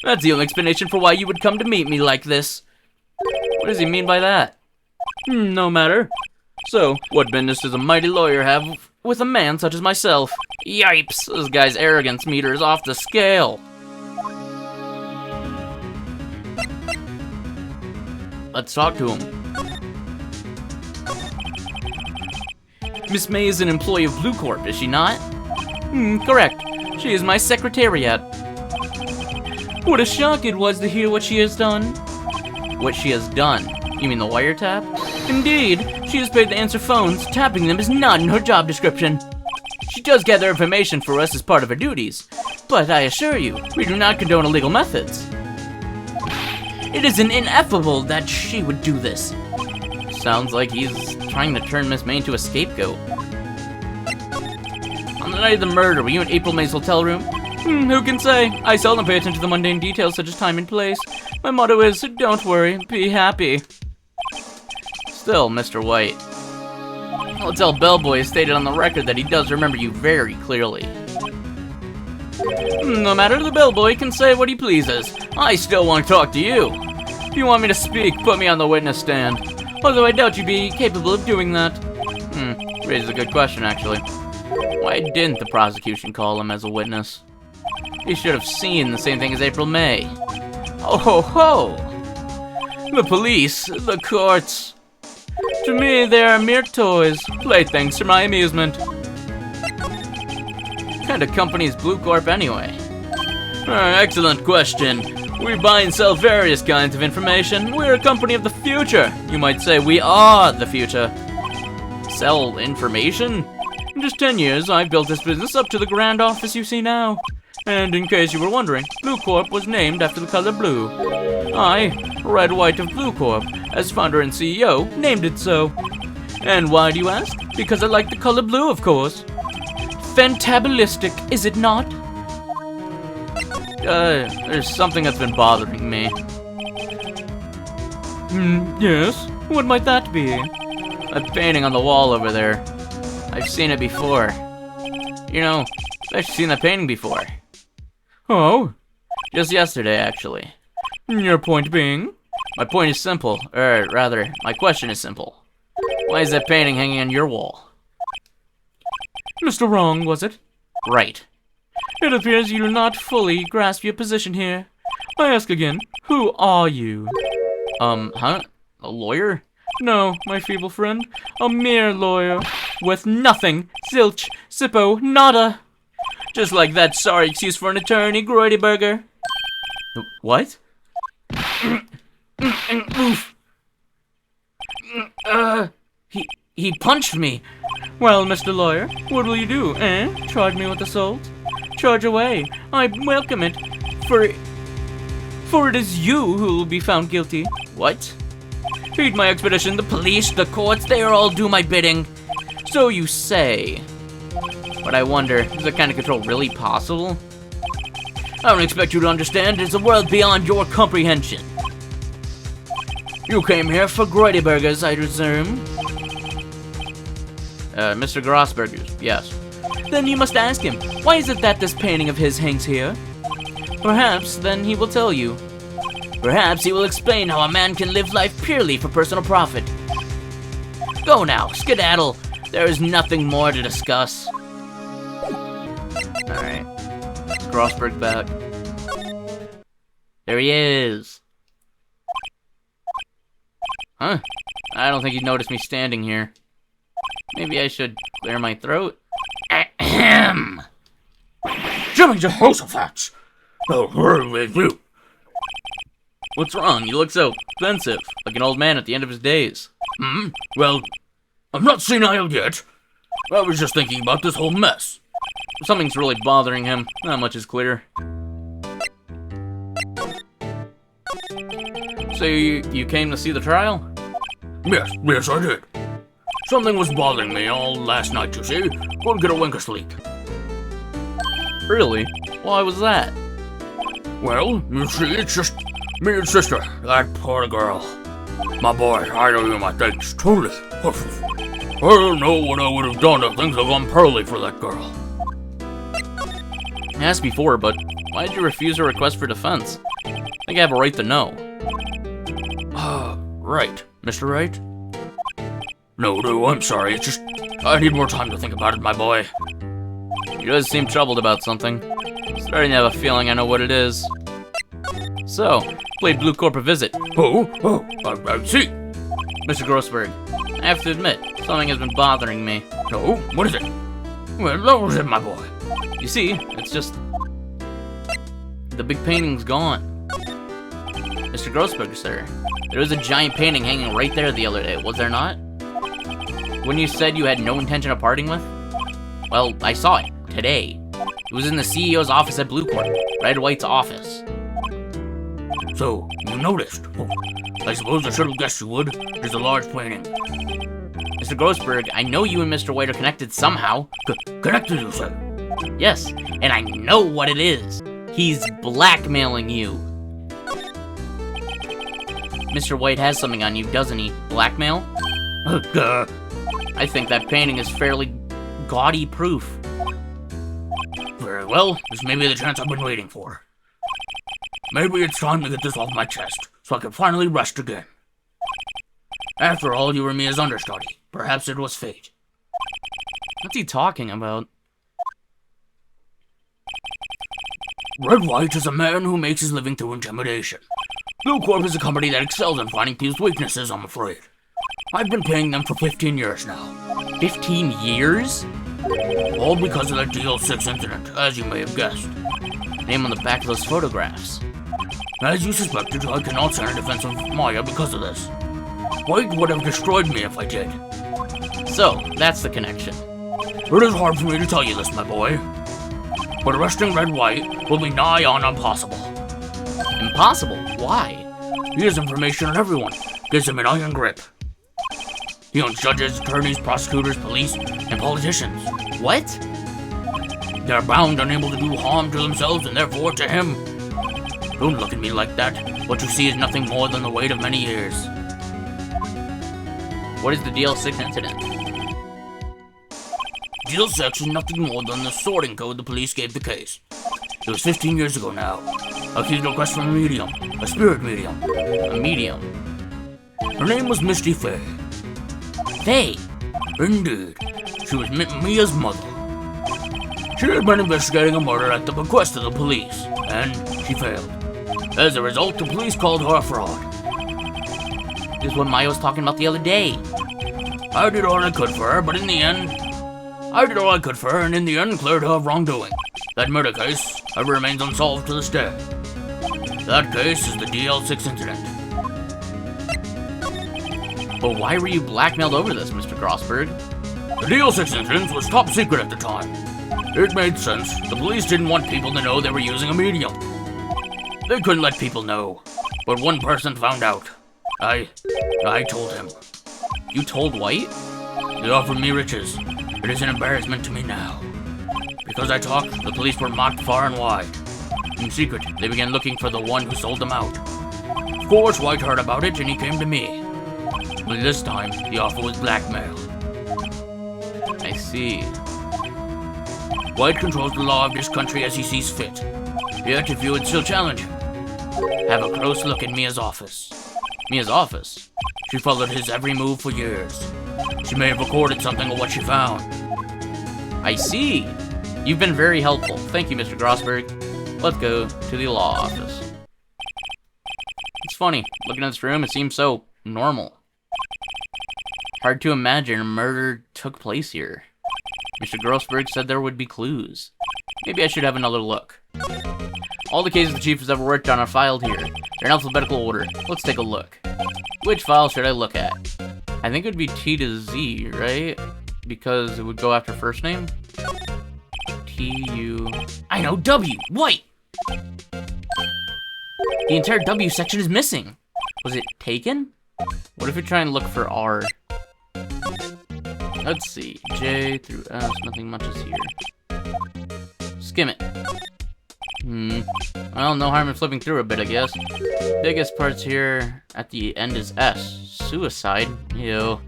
That's the only explanation for why you would come to meet me like this. What does he mean by that? No matter. So, what business does a mighty lawyer have with a man such as myself? Yipes, this guy's arrogance meter is off the scale. Let's talk to him. Miss May is an employee of Blue Corp, is she not? Correct. She is my secretariat. What a shock it was to hear what she has done. What she has done? You mean the wiretap? Indeed, she is paid to answer phones. Tapping them is not in her job description. She does gather information for us as part of her duties, but I assure you, we do not condone illegal methods. It is ineffable that she would do this. Sounds like he's trying to turn Miss May into a scapegoat. On the night of the murder, were you in April May's hotel room? Who can say? I seldom pay attention to the mundane details such as time and place. My motto is, don't worry, be happy. Still, Mr. White. Hotel bellboy has stated on the record that he does remember you very clearly. No matter, the bellboy can say what he pleases. I still want to talk to you. If you want me to speak, put me on the witness stand. Although I doubt you'd be capable of doing that. Raises a good question, actually. Why didn't the prosecution call him as a witness? He should have seen the same thing as April May. Oh ho ho! The police, the courts. To me, they are mere toys, playthings for my amusement. What kind of company is Blue Corp anyway? Excellent question. We buy and sell various kinds of information. We're a company of the future. You might say we are the future. Sell information? In just 10 years, I've built this business up to the grand office you see now. And in case you were wondering, Blue Corp was named after the color blue. I, Red White of Blue Corp, as founder and CEO, named it so. And why do you ask? Because I like the color blue, of course. Fantabulistic, is it not? There's something that's been bothering me. Yes? What might that be? A painting on the wall over there. I've seen it before. You know, I've seen that painting before. Oh? Just yesterday, actually. Your point being? My point is simple. Or rather, my question is simple. Why is that painting hanging on your wall? Mr. Wrong, was it? Right. It appears you do not fully grasp your position here. I ask again, who are you? A lawyer? No, my feeble friend. A mere lawyer. With nothing. Zilch. Zippo. Nada. Just like that sorry excuse for an attorney, Groideberger. What? Oof. He punched me. Well, Mr. Lawyer, what will you do, eh? Charge me with assault? Charge away. I welcome it. For it is you who will be found guilty. What? Heed my expedition, the police, the courts, they are all do my bidding. So you say. But I wonder, is that kind of control really possible? I don't expect you to understand, it's a world beyond your comprehension. You came here for Groidebergers, I presume? Mr. Grossberger's, yes. Then you must ask him, why is it that this painting of his hangs here? Perhaps, then he will tell you. Perhaps he will explain how a man can live life purely for personal profit. Go now, skedaddle. There is nothing more to discuss. Alright. Grossberg back. There he is. Huh? I don't think he'd notice me standing here. Maybe I should clear my throat. Ahem! Jimmy Jehoshaphat! Oh, where with you? What's wrong? You look so pensive, like an old man at the end of his days. Well, I'm not senile yet. I was just thinking about this whole mess. Something's really bothering him. Not much is clear. So you came to see the trial? Yes, I did. Something was bothering me all last night, you see. Couldn't get a wink of sleep. Really? Why was that? Well, you see, it's just me and sister, that poor girl. My boy, I owe you my thanks, truly. I don't know what I would have done if things had gone poorly for that girl. I asked before, but why did you refuse her request for defense? I think I have a right to know. Right. Mr. Wright? No, I'm sorry. It's just, I need more time to think about it, my boy. He does seem troubled about something. Starting to have a feeling I know what it is. So, played Blue Corp a visit. I see. Mr. Grossberg, I have to admit, something has been bothering me. No, what is it? Well, that was it, my boy. You see, it's just... the big painting's gone. Mr. Grossberg, sir. There was a giant painting hanging right there the other day, was there not? When you said you had no intention of parting with? Well, I saw it. Today. It was in the CEO's office at Blue Court. Red White's office. So, you noticed. Oh, I suppose I should have guessed you would. There's a large painting. Mr. Grossberg, I know you and Mr. White are connected somehow. Connected, you say? Yes, and I know what it is. He's blackmailing you. Mr. White has something on you, doesn't he? Blackmail? I think that painting is fairly gaudy proof. Very well, this may be the chance I've been waiting for. Maybe it's time to get this off my chest, so I can finally rest again. After all, you were Mia's understudy. Perhaps it was fate. What's he talking about? Red White is a man who makes his living through intimidation. Blue Corp is a company that excels in finding thieves' weaknesses, I'm afraid. I've been paying them for 15 years now. 15 years? All because of that DL6 incident, as you may have guessed. Name on the back of those photographs. As you suspected, I cannot stand in defense of Maya because of this. White would have destroyed me if I did. So, that's the connection. It is hard for me to tell you this, my boy. But arresting Red White will be nigh on impossible. Impossible? Why? He has information on everyone, gives him an iron grip. He owns judges, attorneys, prosecutors, police, and politicians. What? They are bound, unable to do harm to themselves and therefore to him. Don't look at me like that. What you see is nothing more than the weight of many years. What is the DL6 incident? DL6 is nothing more than the sorting code the police gave the case. It was 15 years ago now. A key request from a medium, a spirit medium. A medium. Her name was Misty Fay. Faye? Indeed. She was Mia's mother. She had been investigating a murder at the bequest of the police, and she failed. As a result, the police called her a fraud. This is what Maya was talking about the other day. I did all I could for her, but in the end... and in the end cleared her of wrongdoing. That murder case, however, remains unsolved to this day. That case is the DL6 incident. But why were you blackmailed over this, Mr. Grossberg? The DL6 incident was top secret at the time. It made sense. The police didn't want people to know they were using a medium. They couldn't let people know. But one person found out. I told him. You told White? He offered me riches. It is an embarrassment to me now. Because I talked, the police were mocked far and wide. In secret, they began looking for the one who sold them out. Of course, White heard about it and he came to me. But this time, the offer was blackmail. I see. White controls the law of this country as he sees fit. Yet, if you would still challenge him, have a close look in Mia's office. Mia's office? She followed his every move for years. She may have recorded something of what she found. I see. You've been very helpful. Thank you, Mr. Grossberg. Let's go to the law office. It's funny. Looking at this room, it seems so normal. Hard to imagine a murder took place here. Mr. Grossberg said there would be clues. Maybe I should have another look. All the cases the chief has ever worked on are filed here. They're in alphabetical order. Let's take a look. Which file should I look at? I think it would be T to Z, right? Because it would go after first name? T-U... I know, W! White! The entire W section is missing. Was it taken? What if we try and look for R? Let's see. J through S, nothing much is here. Skim it. Well, no harm in flipping through a bit, I guess. Biggest parts here at the end is S. Suicide? Ew.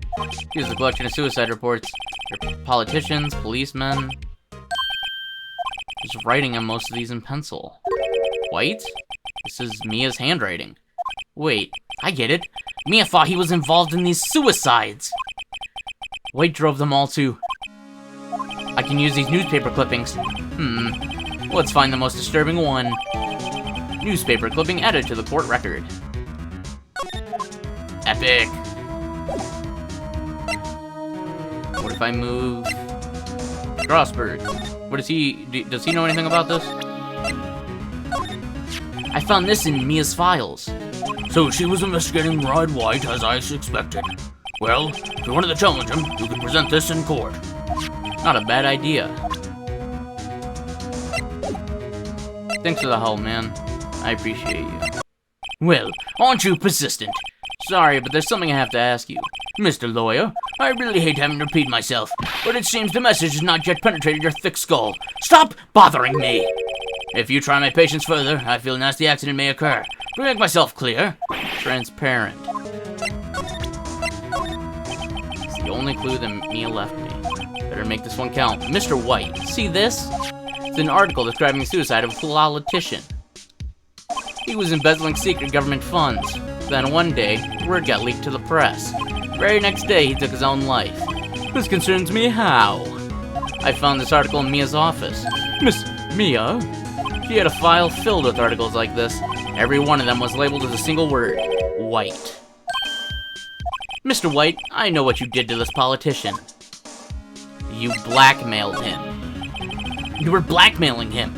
Here's the collection of suicide reports. They're politicians, policemen. Just writing on most of these in pencil. White? This is Mia's handwriting. Wait, I get it. Mia thought he was involved in these suicides. White drove them all to... I can use these newspaper clippings. Let's find the most disturbing one. Newspaper clipping added to the court record. Epic. What if I move... Strasbourg. What does does he know anything about this? I found this in Mia's files. So she was investigating Ride White as I expected. Well, if you wanted to challenge him, you could present this in court. Not a bad idea. Thanks for the help, man. I appreciate you. Well, aren't you persistent? Sorry, but there's something I have to ask you. Mr. Lawyer, I really hate having to repeat myself, but it seems the message has not yet penetrated your thick skull. Stop bothering me! If you try my patience further, I feel a nasty accident may occur. To make myself clear, Transparent. It's the only clue that Mia left me. Better make this one count. Mr. White, see this? It's an article describing the suicide of a politician. He was embezzling secret government funds. Then one day, word got leaked to the press. Very next day, he took his own life. This concerns me how? I found this article in Mia's office. Miss Mia? She had a file filled with articles like this. Every one of them was labeled as a single word. White. Mr. White, I know what you did to this politician. You blackmailed him. You were blackmailing him.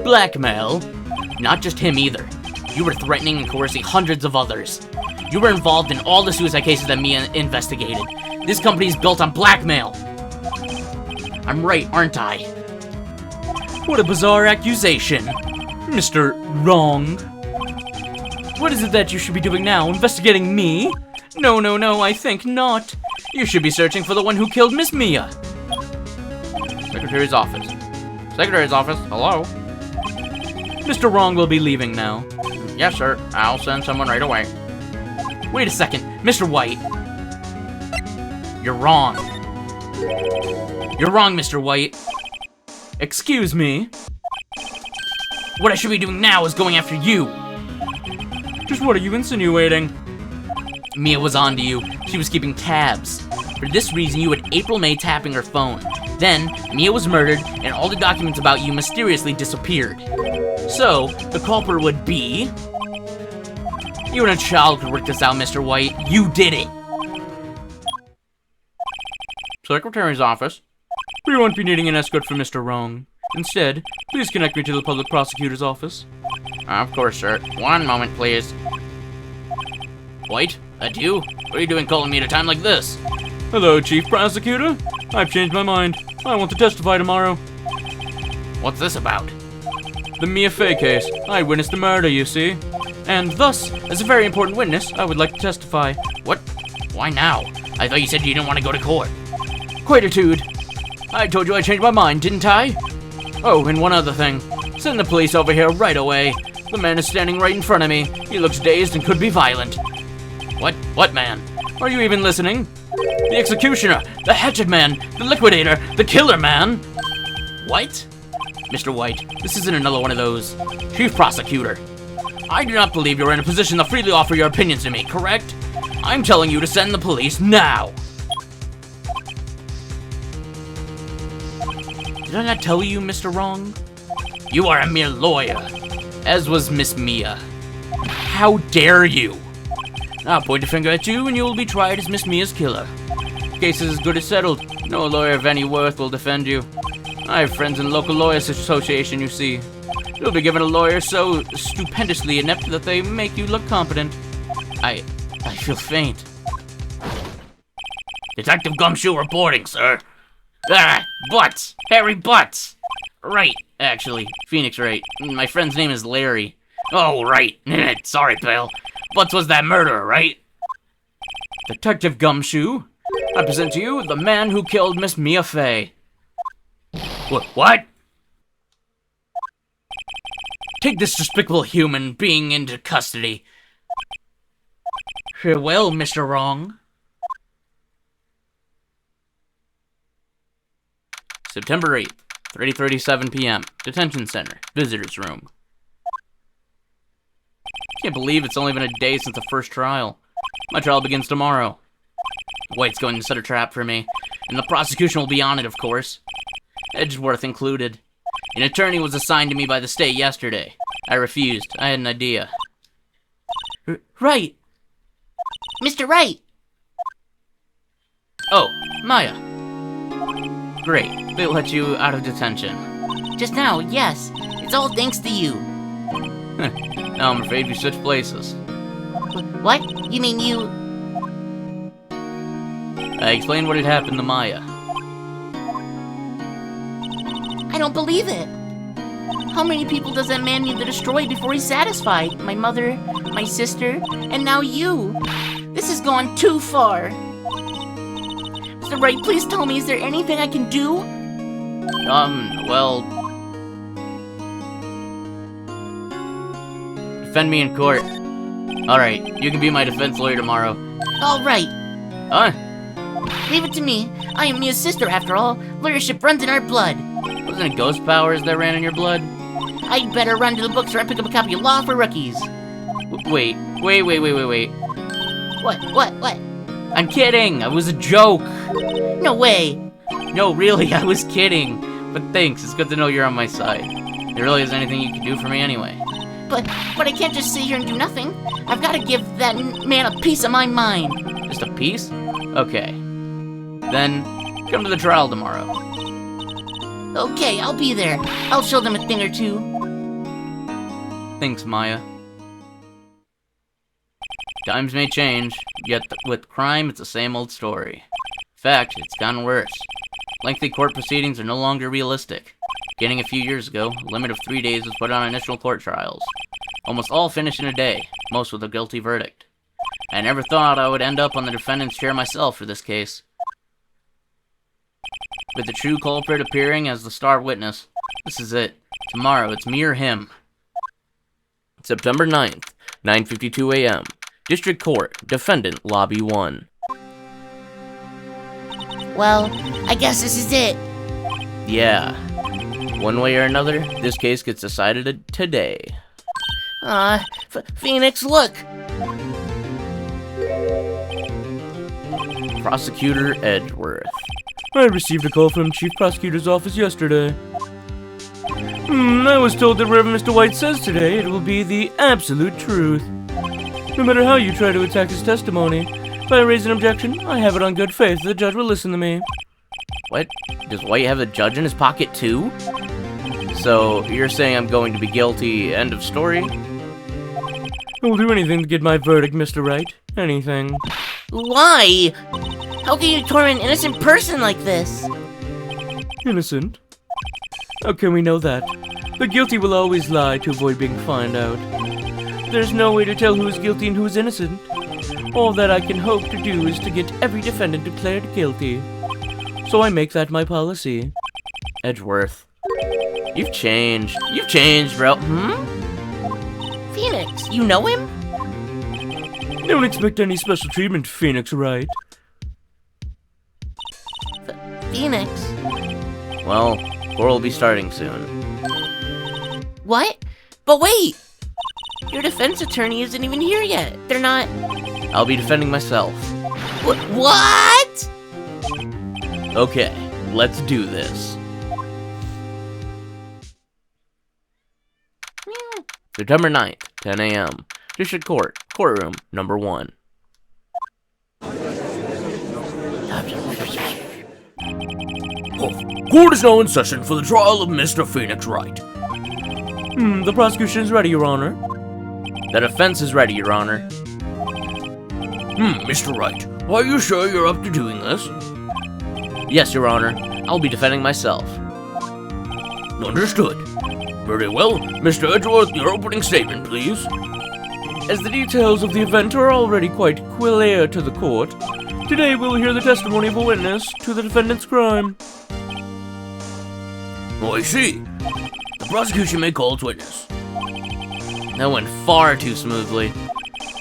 Blackmail? Not just him either. You were threatening and coercing hundreds of others. You were involved in all the suicide cases that Mia investigated. This company is built on blackmail. I'm right, aren't I? What a bizarre accusation. Mr. Wrong. What is it that you should be doing now? Investigating me? No, no, no, I think not. You should be searching for the one who killed Miss Mia. Secretary's office. Secretary's office, hello? Mr. Wrong will be leaving now. Yes, sir. I'll send someone right away. Wait a second, Mr. White. You're wrong. You're wrong, Mr. White. Excuse me? What I should be doing now is going after you. Just what are you insinuating? Mia was onto you. She was keeping tabs. For this reason, you had April May tapping her phone. Then, Mia was murdered, and all the documents about you mysteriously disappeared. So, the culprit would be... You and a child could work this out, Mr. White. You did it. Secretary's office. We won't be needing an escort for Mr. Wrong. Instead, please connect me to the public prosecutor's office. Of course, sir. One moment, please. White, that you? What are you doing calling me at a time like this? Hello, Chief Prosecutor. I've changed my mind. I want to testify tomorrow. What's this about? The Mia Fey case. I witnessed the murder, you see. And thus, as a very important witness, I would like to testify. What? Why now? I thought you said you didn't want to go to court. Quietude. I told you I changed my mind, didn't I? Oh, and one other thing. Send the police over here right away. The man is standing right in front of me. He looks dazed and could be violent. What man? Are you even listening? The executioner, the hatchet man, the liquidator, the killer man. What? Mr. White, this isn't another one of those. Chief Prosecutor, I do not believe you're in a position to freely offer your opinions to me, correct? I'm telling you to send the police now. Did I not tell you, Mr. Wrong? You are a mere lawyer, as was Miss Mia. How dare you? I'll point a finger at you and you will be tried as Miss Mia's killer. Case is as good as settled. No lawyer of any worth will defend you. I have friends in the local lawyers association, you see. You'll be given a lawyer so stupendously inept that they make you look competent. I feel faint. Detective Gumshoe reporting, sir. Ah, Butts! Harry Butts! Right, actually. Phoenix Wright. My friend's name is Larry. Oh, right. Sorry, pal. Butts was that murderer, right? Detective Gumshoe, I present to you the man who killed Miss Mia Fey. What? Take this despicable human being into custody. Farewell, Mr. Wrong. September 8th, 3:37 p.m. Detention Center, Visitor's Room. Can't believe it's only been a day since the first trial. My trial begins tomorrow. White's going to set a trap for me, and the prosecution will be on it, of course. Edgeworth included. An attorney was assigned to me by the state yesterday. I refused. I had an idea. Right. Mr. Wright! Oh, Maya. great. They let you out of detention. Just now, yes. It's all thanks to you. Now I'm afraid we switch places. What? You mean you... I explained what had happened to Maya. I don't believe it. How many people does that man need to destroy before he's satisfied? My mother, my sister, and now you. This has gone too far. Mr. Wright, please tell me, is there anything I can do? Well... Defend me in court. Alright, you can be my defense lawyer tomorrow. All right. Huh? Leave it to me. I am Mia's sister, after all. Lawyership runs in our blood. Wasn't it ghost powers that ran in your blood? I'd better run to the bookstore and pick up a copy of Law for Rookies. Wait. What? I'm kidding! I was a joke! No way. No, really, I was kidding. But thanks, it's good to know you're on my side. There really isn't anything you can do for me anyway. But I can't just sit here and do nothing. I've got to give that man a piece of my mind. Just a piece? Okay. Then, come to the trial tomorrow. Okay, I'll be there. I'll show them a thing or two. Thanks, Maya. Times may change, yet with crime, it's the same old story. In fact, it's gotten worse. Lengthy court proceedings are no longer realistic. Beginning a few years ago, a limit of 3 days was put on initial court trials. Almost all finished in a day, most with a guilty verdict. I never thought I would end up on the defendant's chair myself for this case. With the true culprit appearing as the star witness, this is it. Tomorrow, it's me or him. September 9th, 9:52 a.m. District Court, Defendant, Lobby 1. Well, I guess this is it. Yeah. One way or another, this case gets decided today. Phoenix, look! Prosecutor Edgeworth. I received a call from Chief Prosecutor's office yesterday. I was told that whatever Mr. White says today, it will be the absolute truth. No matter how you try to attack his testimony, if I raise an objection, I have it on good faith the judge will listen to me. What? Does White have a judge in his pocket too? So, you're saying I'm going to be guilty, end of story? I will do anything to get my verdict, Mr. Wright. Anything. Why? How can you torment an innocent person like this? Innocent? How can we know that? The guilty will always lie to avoid being found out. There's no way to tell who is guilty and who is innocent. All that I can hope to do is to get every defendant declared guilty. So I make that my policy. Edgeworth. You've changed. You've changed, bro. Phoenix, you know him? Don't expect any special treatment, Phoenix, right? Phoenix. Well, court will be starting soon. What? But wait! Your defense attorney isn't even here yet. They're not... I'll be defending myself. What? Okay, let's do this. September 9th, 10 a.m. District Court, Courtroom Number 1. Court is now in session for the trial of Mr. Phoenix Wright. The prosecution is ready, Your Honor. The defense is ready, Your Honor. Mr. Wright, are you sure you're up to doing this? Yes, Your Honor. I'll be defending myself. Understood. Very well. Mr. Edgeworth, your opening statement, please. As the details of the event are already quite clear to the court, today we'll hear the testimony of a witness to the defendant's crime. Oh, I see. The prosecution may call its witness. That went far too smoothly.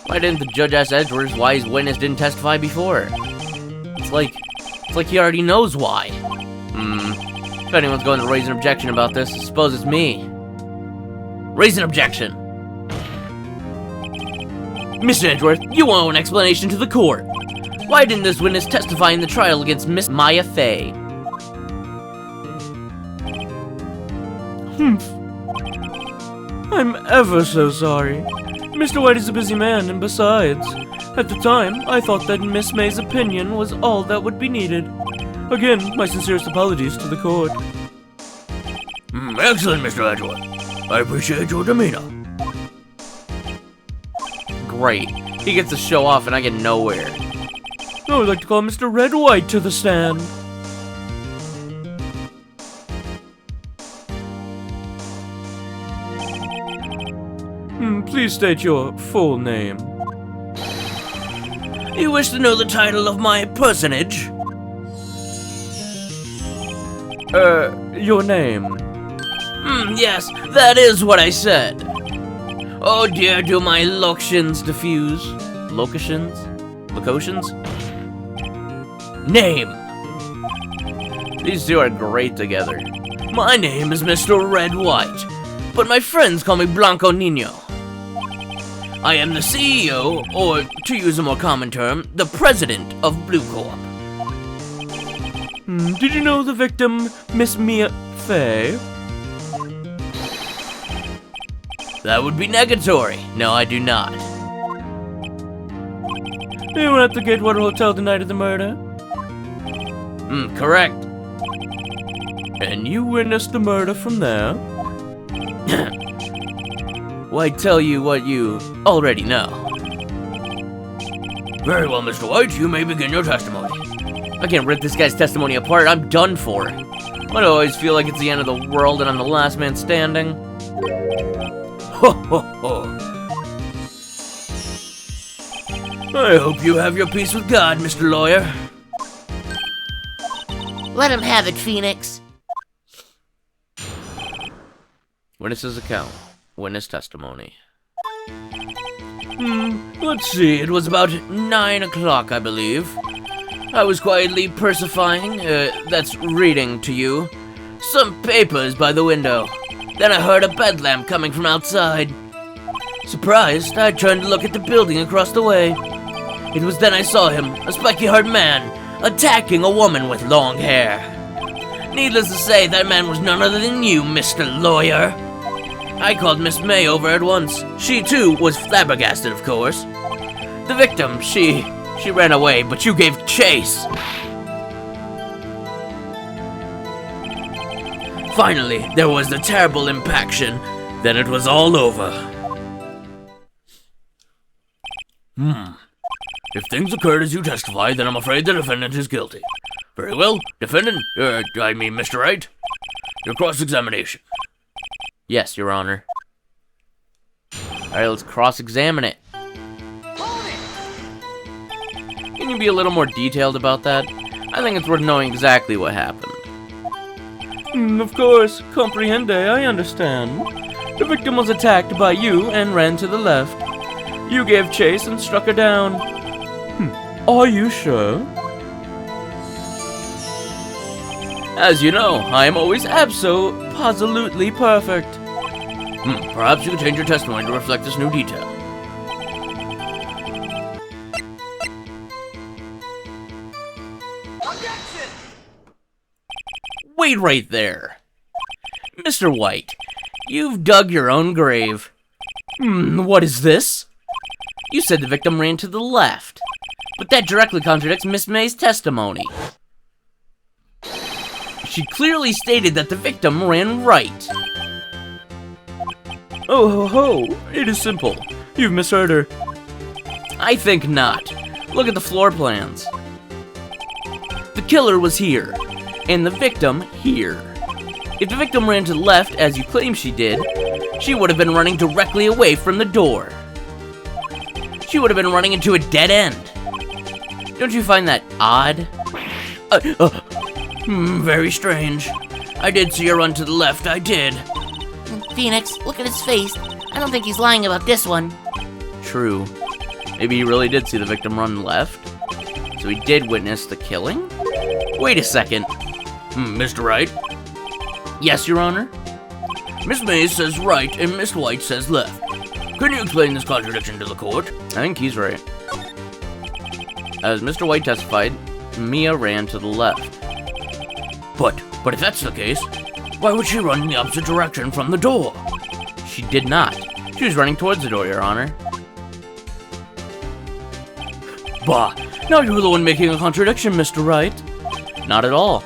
Why didn't the judge ask Edgeworth why his witness didn't testify before? It's like he already knows why. If anyone's going to raise an objection about this, I suppose it's me. Raise an objection! Mr. Edgeworth, you owe an explanation to the court. Why didn't this witness testify in the trial against Miss Maya Fey? I'm ever so sorry. Mr. White is a busy man, and besides, at the time, I thought that Miss May's opinion was all that would be needed. Again, my sincerest apologies to the court. Excellent, Mr. Edgeworth. I appreciate your demeanor. Great. He gets to show off and I get nowhere. I would like to call Mr. Red White to the stand. Please state your full name. You wish to know the title of my personage? Your name. Yes, that is what I said. Oh dear, do my locutions diffuse? Locutions? Locutions? Name. These two are great together. My name is Mr. Red White, but my friends call me Blanco Nino. I am the CEO, or to use a more common term, the president of Blue Corp. Did you know the victim, Miss Mia Fey? That would be negatory. No, I do not. You were at the Gatewater Hotel the night of the murder? Correct. And you witnessed the murder from there? Why tell you what you already know? Very well, Mr. White, you may begin your testimony. I can't rip this guy's testimony apart. I'm done for. I always feel like it's the end of the world and I'm the last man standing. Ho ho ho. I hope you have your peace with God, Mr. Lawyer. Let him have it, Phoenix. Witness's account. Witness testimony. Let's see, it was about 9 o'clock, I believe. I was quietly persifying, that's reading to you, some papers by the window. Then I heard a bedlam coming from outside. Surprised, I turned to look at the building across the way. It was then I saw him, a spiky-haired man, attacking a woman with long hair. Needless to say, that man was none other than you, Mr. Lawyer. I called Miss May over at once. She, too, was flabbergasted, of course. The victim, she ran away, but you gave chase. Finally, there was the terrible impaction. Then it was all over. If things occurred as you testify, then I'm afraid the defendant is guilty. Very well, defendant, Mr. Wright. Your cross-examination. Yes, Your Honor. Alright, let's cross-examine it. Can you be a little more detailed about that? I think it's worth knowing exactly what happened. Of course, comprehende, I understand. The victim was attacked by you and ran to the left. You gave chase and struck her down. Are you sure? As you know, I am always absolutely perfect. Perhaps you could change your testimony to reflect this new detail. Wait right there. Mr. White, you've dug your own grave. What is this? You said the victim ran to the left, but that directly contradicts Miss May's testimony. She clearly stated that the victim ran right. Oh ho ho, it is simple. You've misheard her. I think not. Look at the floor plans. The killer was here, and the victim here. If the victim ran to the left, as you claim she did, she would have been running directly away from the door. She would have been running into a dead end. Don't you find that odd? Very strange. I did see her run to the left, I did. Phoenix, look at his face. I don't think he's lying about this one. True. Maybe he really did see the victim run left? So he did witness the killing? Wait a second. Mr. Wright? Yes, Your Honor? Miss May says right and Miss White says left. Can you explain this contradiction to the court? I think he's right. As Mr. White testified, Mia ran to the left. But if that's the case, why would she run in the opposite direction from the door? She did not. She was running towards the door, Your Honor. Bah, now you're the one making a contradiction, Mr. Wright. Not at all.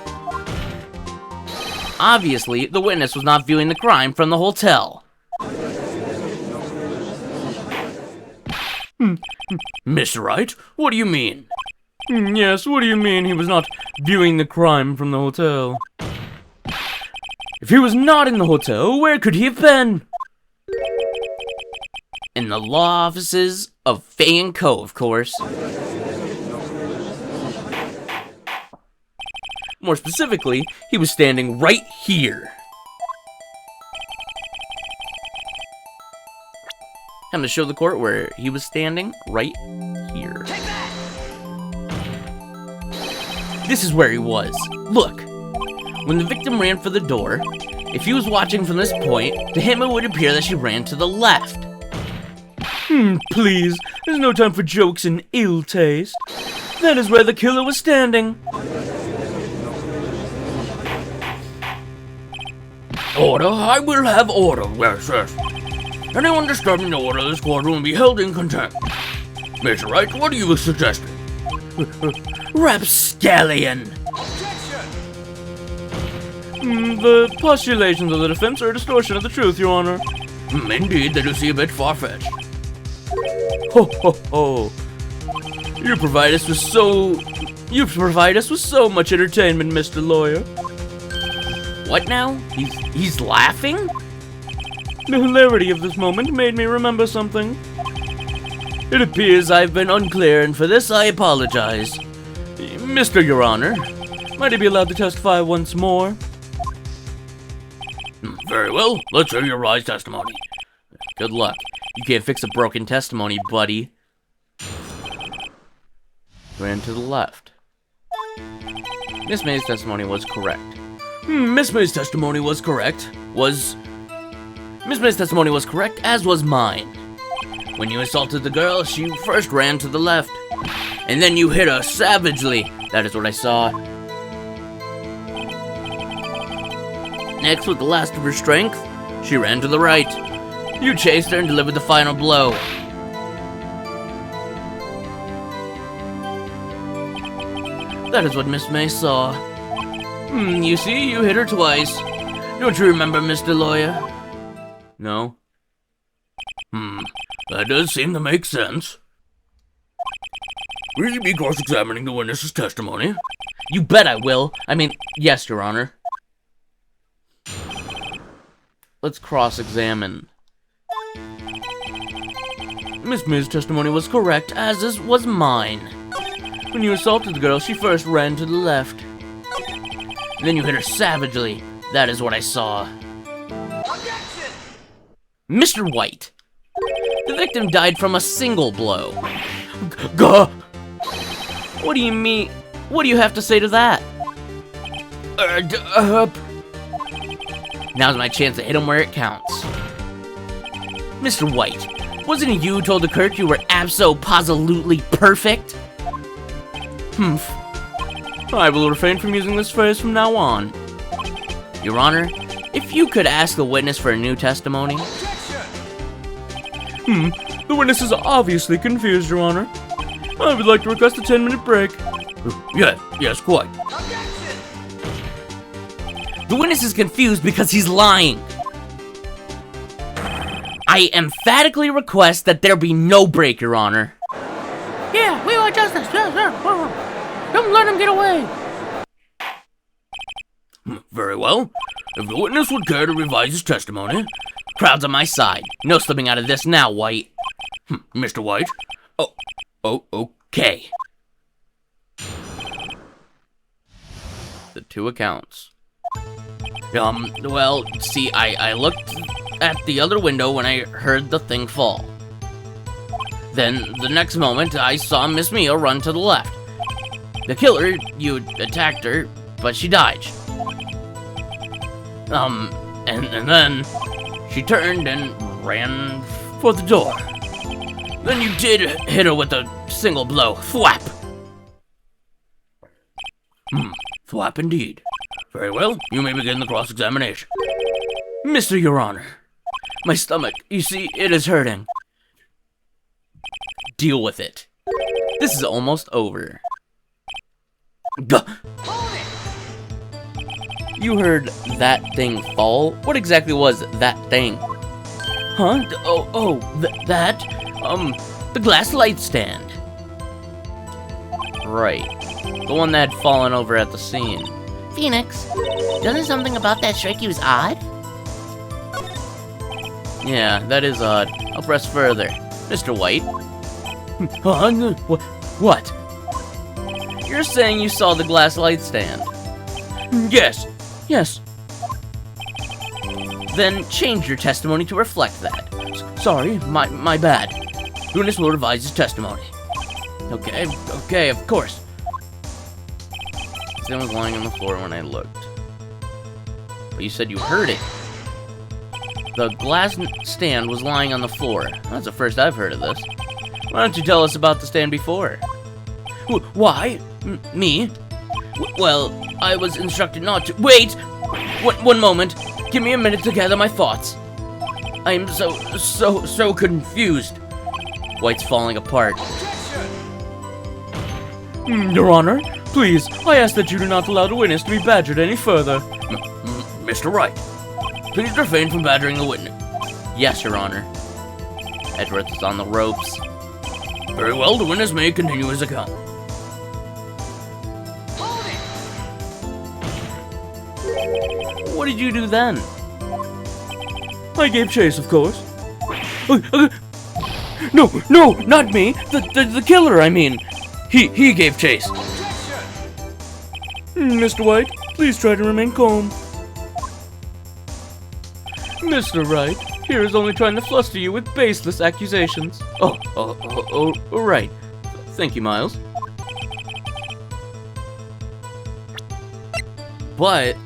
Obviously, the witness was not viewing the crime from the hotel. Mr. Wright, what do you mean? Yes, what do you mean he was not viewing the crime from the hotel? If he was not in the hotel, where could he have been? In the law offices of Fay & Co., of course. More specifically, he was standing right here. I'm to show the court where he was standing right here. This is where he was. Look. When the victim ran for the door, if he was watching from this point, to him it would appear that she ran to the left. Please, there's no time for jokes and ill taste. That is where the killer was standing. Order, I will have order, yes, yes. Anyone disturbing the order of this courtroom will be held in contempt. Mr. Wright, what are you suggesting? Rapscallion! The postulations of the defense are a distortion of the truth, Your Honor. Indeed, they do seem a bit far-fetched. Ho ho ho! You provide us with so much entertainment, Mr. Lawyer. What now? He's laughing? The hilarity of this moment made me remember something. It appears I've been unclear, and for this I apologize. Mr. Your Honor, might I be allowed to testify once more? Very well, let's hear your rise testimony. Good luck. You can't fix a broken testimony, buddy. Ran to the left. Miss May's testimony was correct. Miss May's testimony was correct. Miss May's testimony was correct, as was mine. When you assaulted the girl, she first ran to the left. And then you hit her savagely. That is what I saw. Next, with the last of her strength, she ran to the right. You chased her and delivered the final blow. That is what Miss May saw. You see, you hit her twice. Don't you remember, Mr. Lawyer? No. That does seem to make sense. Will you be cross-examining the witness's testimony? You bet I will. I mean, yes, Your Honor. Let's cross-examine. Miss May's testimony was correct, as was mine. When you assaulted the girl, she first ran to the left. And then you hit her savagely. That is what I saw. Objection! Mr. White, the victim died from a single blow. Gah! What do you mean? What do you have to say to that? Now's my chance to hit him where it counts. Mr. White, wasn't it you who told the clerk you were abso-positively perfect? Humph. I will refrain from using this phrase from now on. Your Honor, if you could ask the witness for a new testimony. The witness is obviously confused, Your Honor. I would like to request a 10-minute break. Yes, quite. The witness is confused because he's lying. I emphatically request that there be no break, Your Honor. Yeah, we want justice. Don't let him get away. Very well. If the witness would care to revise his testimony. Crowd's on my side. No slipping out of this now, White. Mr. White? Okay. The two accounts. Well, see, I looked at the other window when I heard the thing fall. Then, the next moment, I saw Miss Mia run to the left. The killer, you attacked her, but she dodged. And then she turned and ran for the door. Then you did hit her with a single blow. Thwap! Thwap indeed. Very well, you may begin the cross-examination. Mr. Your Honor, my stomach, you see, it is hurting. Deal with it. This is almost over. Gah! Hold it! You heard that thing fall? What exactly was that thing? Huh? That? The glass light stand. Right. The one that had fallen over at the scene. Phoenix, doesn't something about that strike you as odd? Yeah, that is odd. I'll press further. Mr. White? What? You're saying you saw the glass light stand? Yes. Then change your testimony to reflect that. Sorry, my bad. Lunas will revise his testimony. Okay, of course. The stand was lying on the floor when I looked. But you said you heard it. The glass stand was lying on the floor. That's the first I've heard of this. Why don't you tell us about the stand before? Why? Me? Well, I was instructed not to— Wait! One moment. Give me a minute to gather my thoughts. I am so confused. White's falling apart. Your Honor, please, I ask that you do not allow the witness to be badgered any further. Mr. Wright, please refrain from badgering the witness. Yes, Your Honor. Edgeworth is on the ropes. Very well, the witness may continue his account. What did you do then? I gave chase, of course. No, not me. The killer, I mean. He gave chase. Mr. White, please try to remain calm. Mr. Wright, here is only trying to fluster you with baseless accusations. Oh, right. Thank you, Miles. But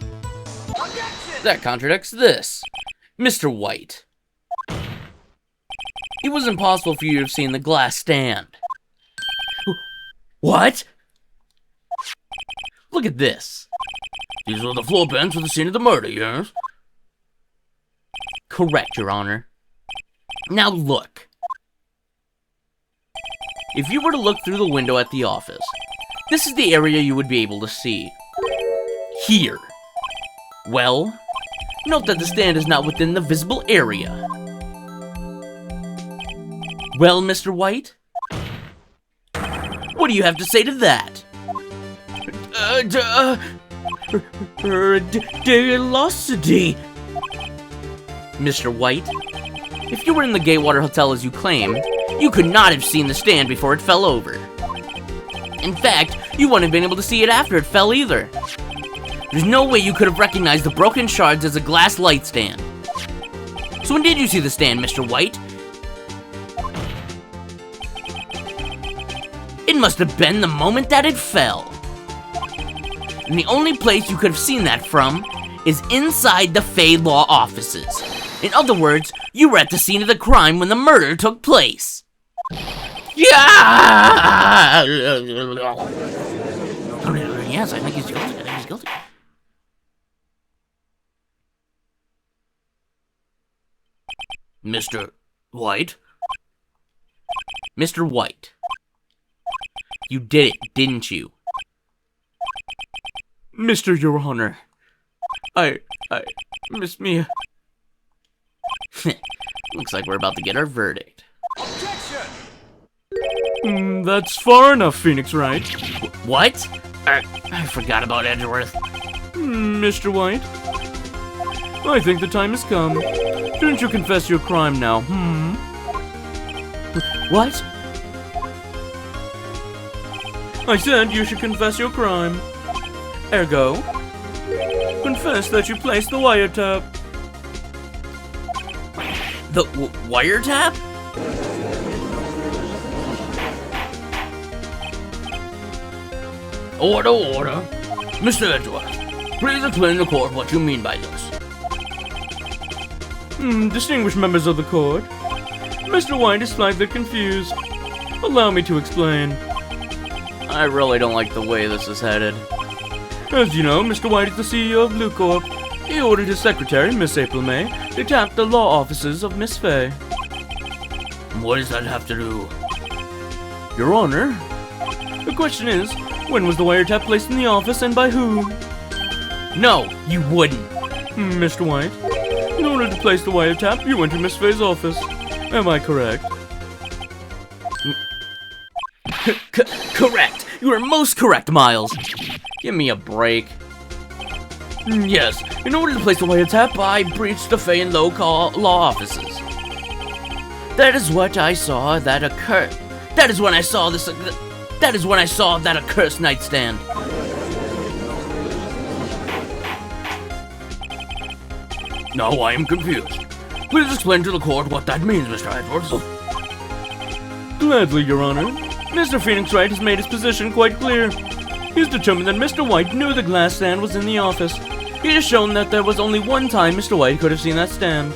that contradicts this. Mr. White. It was impossible for you to have seen the glass stand. What? Look at this. These were the floor pans for the scene of the murder, yes? Correct, Your Honor. Now look. If you were to look through the window at the office, this is the area you would be able to see. Here. Well, note that the stand is not within the visible area. Well, Mr. White? What do you have to say to that? Ridiculosity. Mr. White, if you were in the Gatewatr Hotel as you claim, you could not have seen the stand before it fell over. In fact, you wouldn't have been able to see it after it fell either. There's no way you could have recognized the broken shards as a glass light stand. So when did you see the stand, Mr. White? It must have been the moment that it fell. And the only place you could have seen that from is inside the Fey Law offices. In other words, you were at the scene of the crime when the murder took place. Yeah! Yes, I think he's guilty. Mr. White? Mr. White. You did it, didn't you? Mr. Your Honor. Miss Mia. Looks like we're about to get our verdict. That's far enough, Phoenix Wright. What? I forgot about Edgeworth. Mr. White? I think the time has come. Shouldn't you confess your crime now, What? I said you should confess your crime. Ergo, confess that you placed the wiretap. The wiretap? Order. Mr. Edgeworth, please explain to the court what you mean by this. Distinguished members of the court, Mr. White is slightly confused. Allow me to explain. I really don't like the way this is headed. As you know, Mr. White is the CEO of Blue Corp. He ordered his secretary, Miss April May, to tap the law offices of Miss Fay. What does that have to do? Your Honor, the question is, when was the wiretap placed in the office and by who? No, you wouldn't. Mr. White, in order to place the wiretap, you entered Miss Faye's office. Am I correct? Correct. You are most correct, Miles. Give me a break. Yes, in order to place the wiretap, I breached the Faye and Law offices. That is what I saw that occurred. That is when I saw this. That is when I saw that accursed nightstand. Now I am confused. Please explain to the court what that means, Mr. Edwards. Gladly, Your Honor. Mr. Phoenix Wright has made his position quite clear. He's determined that Mr. White knew the glass stand was in the office. He has shown that there was only one time Mr. White could have seen that stand.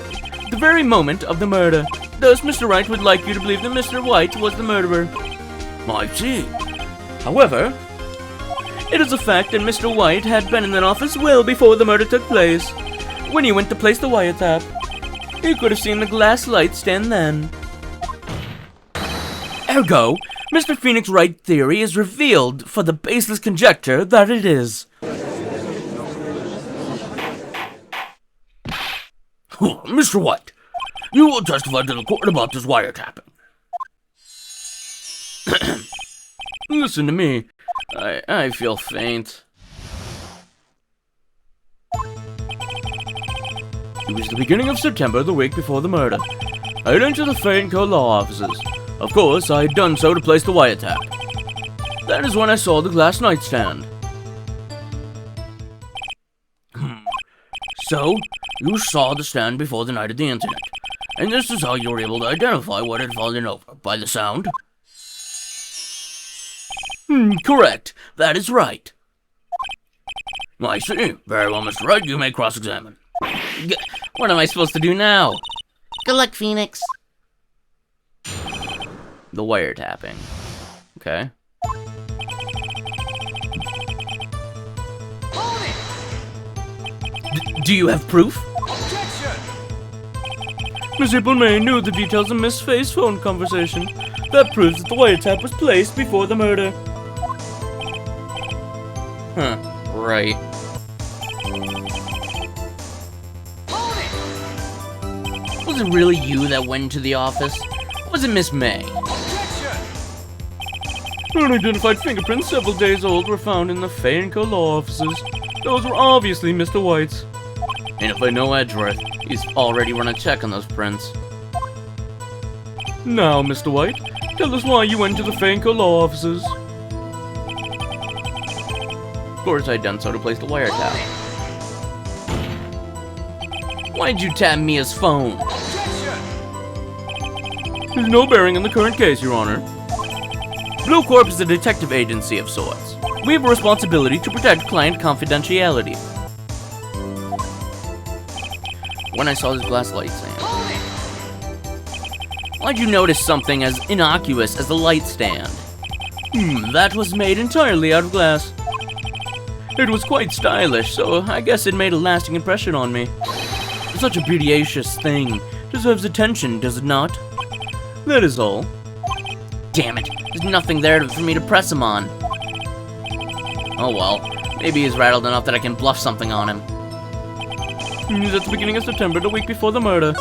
The very moment of the murder. Thus, Mr. Wright would like you to believe that Mr. White was the murderer. I see. However, it is a fact that Mr. White had been in that office well before the murder took place. When he went to place the wiretap, he could have seen the glass light stand then. Ergo, Mr. Phoenix Wright theory is revealed for the baseless conjecture that it is. Mr. White, you will testify to the court about this wiretapping. Listen to me. I feel faint. It was the beginning of September, the week before the murder. I had entered the Fay & Co. law offices. Of course, I had done so to place the wiretap. That is when I saw the glass nightstand. So, you saw the stand before the night of the incident, and this is how you were able to identify what had fallen over, by the sound? Correct. That is right. I see. Very well, Mr. Wright, you may cross-examine. What am I supposed to do now? Good luck, Phoenix. The wiretapping. Okay. Do you have proof? Miss April May knew the details of Miss Faye's phone conversation. That proves that the wiretap was placed before the murder. Huh. Right. Was it really you that went into the office? Or was it Miss May? Unidentified fingerprints several days old were found in the Fay & Co. law offices. Those were obviously Mr. White's. And if I know Edgeworth, he's already run a check on those prints. Now, Mr. White, tell us why you went to the Fay & Co. law offices. Of course I'd done so to place the wiretap. Why'd you tap Mia's phone? There's no bearing on the current case, Your Honor. Blue Corp is a detective agency of sorts. We have a responsibility to protect client confidentiality. When I saw this glass light stand, why'd you notice something as innocuous as the light stand? That was made entirely out of glass. It was quite stylish, so I guess it made a lasting impression on me. Such a beauteous thing deserves attention, does it not? That is all. Damn it, there's nothing there for me to press him on. Oh well, maybe he's rattled enough that I can bluff something on him. It was at the beginning of September, the week before the murder.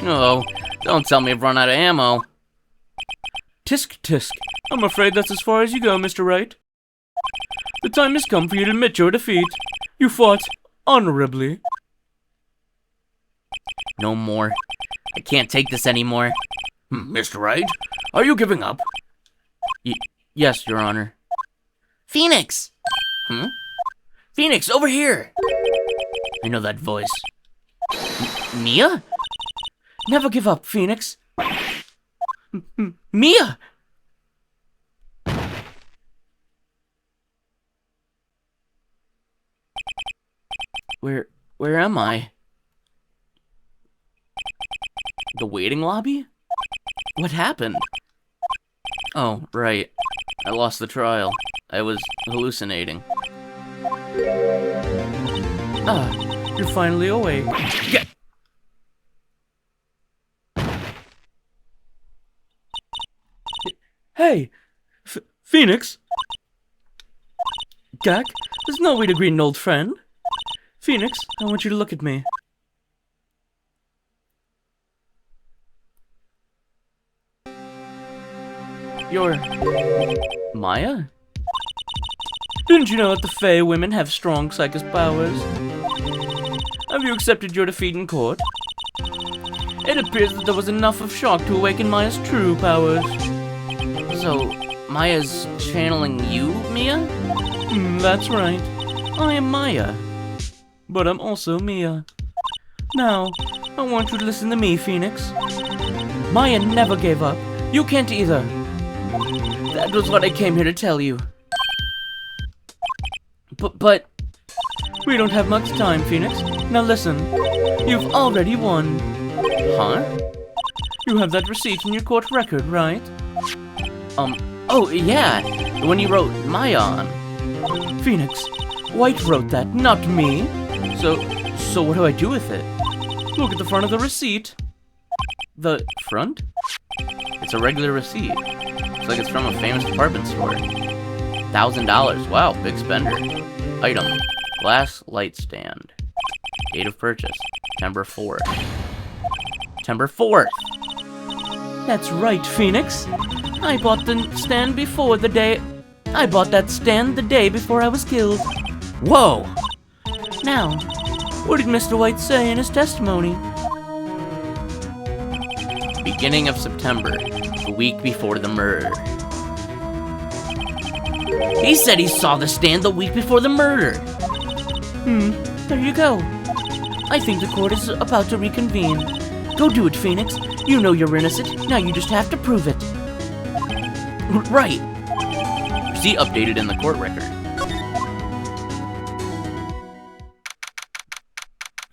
No, don't tell me I've run out of ammo. Tisk tisk. I'm afraid that's as far as you go, Mr. Wright. The time has come for you to admit your defeat. You fought honorably. No more. I can't take this anymore. Mr. Wright, are you giving up? Yes, Your Honor. Phoenix! Phoenix, over here! I know that voice. Mia? Never give up, Phoenix. Mia! Where am I? The waiting lobby? What happened? Oh, right. I lost the trial. I was hallucinating. Ah, you're finally awake. Get! Hey! Phoenix? Gak, there's no way to greet an old friend. Phoenix, I want you to look at me. You're... Maya? Didn't you know that the Fey women have strong psychic powers? Have you accepted your defeat in court? It appears that there was enough of shock to awaken Maya's true powers. So, Maya's channeling you, Mia? That's right. I am Maya. But I'm also Mia. Now, I want you to listen to me, Phoenix. Maya never gave up. You can't either. That was what I came here to tell you. But... We don't have much time, Phoenix. Now listen. You've already won. Huh? You have that receipt in your court record, right? Oh, yeah. The one you wrote Maya on. Phoenix, White wrote that, not me. So what do I do with it? Look at the front of the receipt. The front? It's a regular receipt. Looks like it's from a famous department store. $1,000. Wow, big spender. Item. Glass light stand. Date of purchase. September 4th. September 4th! That's right, Phoenix. I bought the stand before the day... I bought that stand the day before I was killed. Whoa! Now, what did Mr. White say in his testimony? Beginning of September. The week before the murder. He said he saw the stand the week before the murder! There you go. I think the court is about to reconvene. Go do it, Phoenix. You know you're innocent. Now you just have to prove it. Right! See updated in the court record.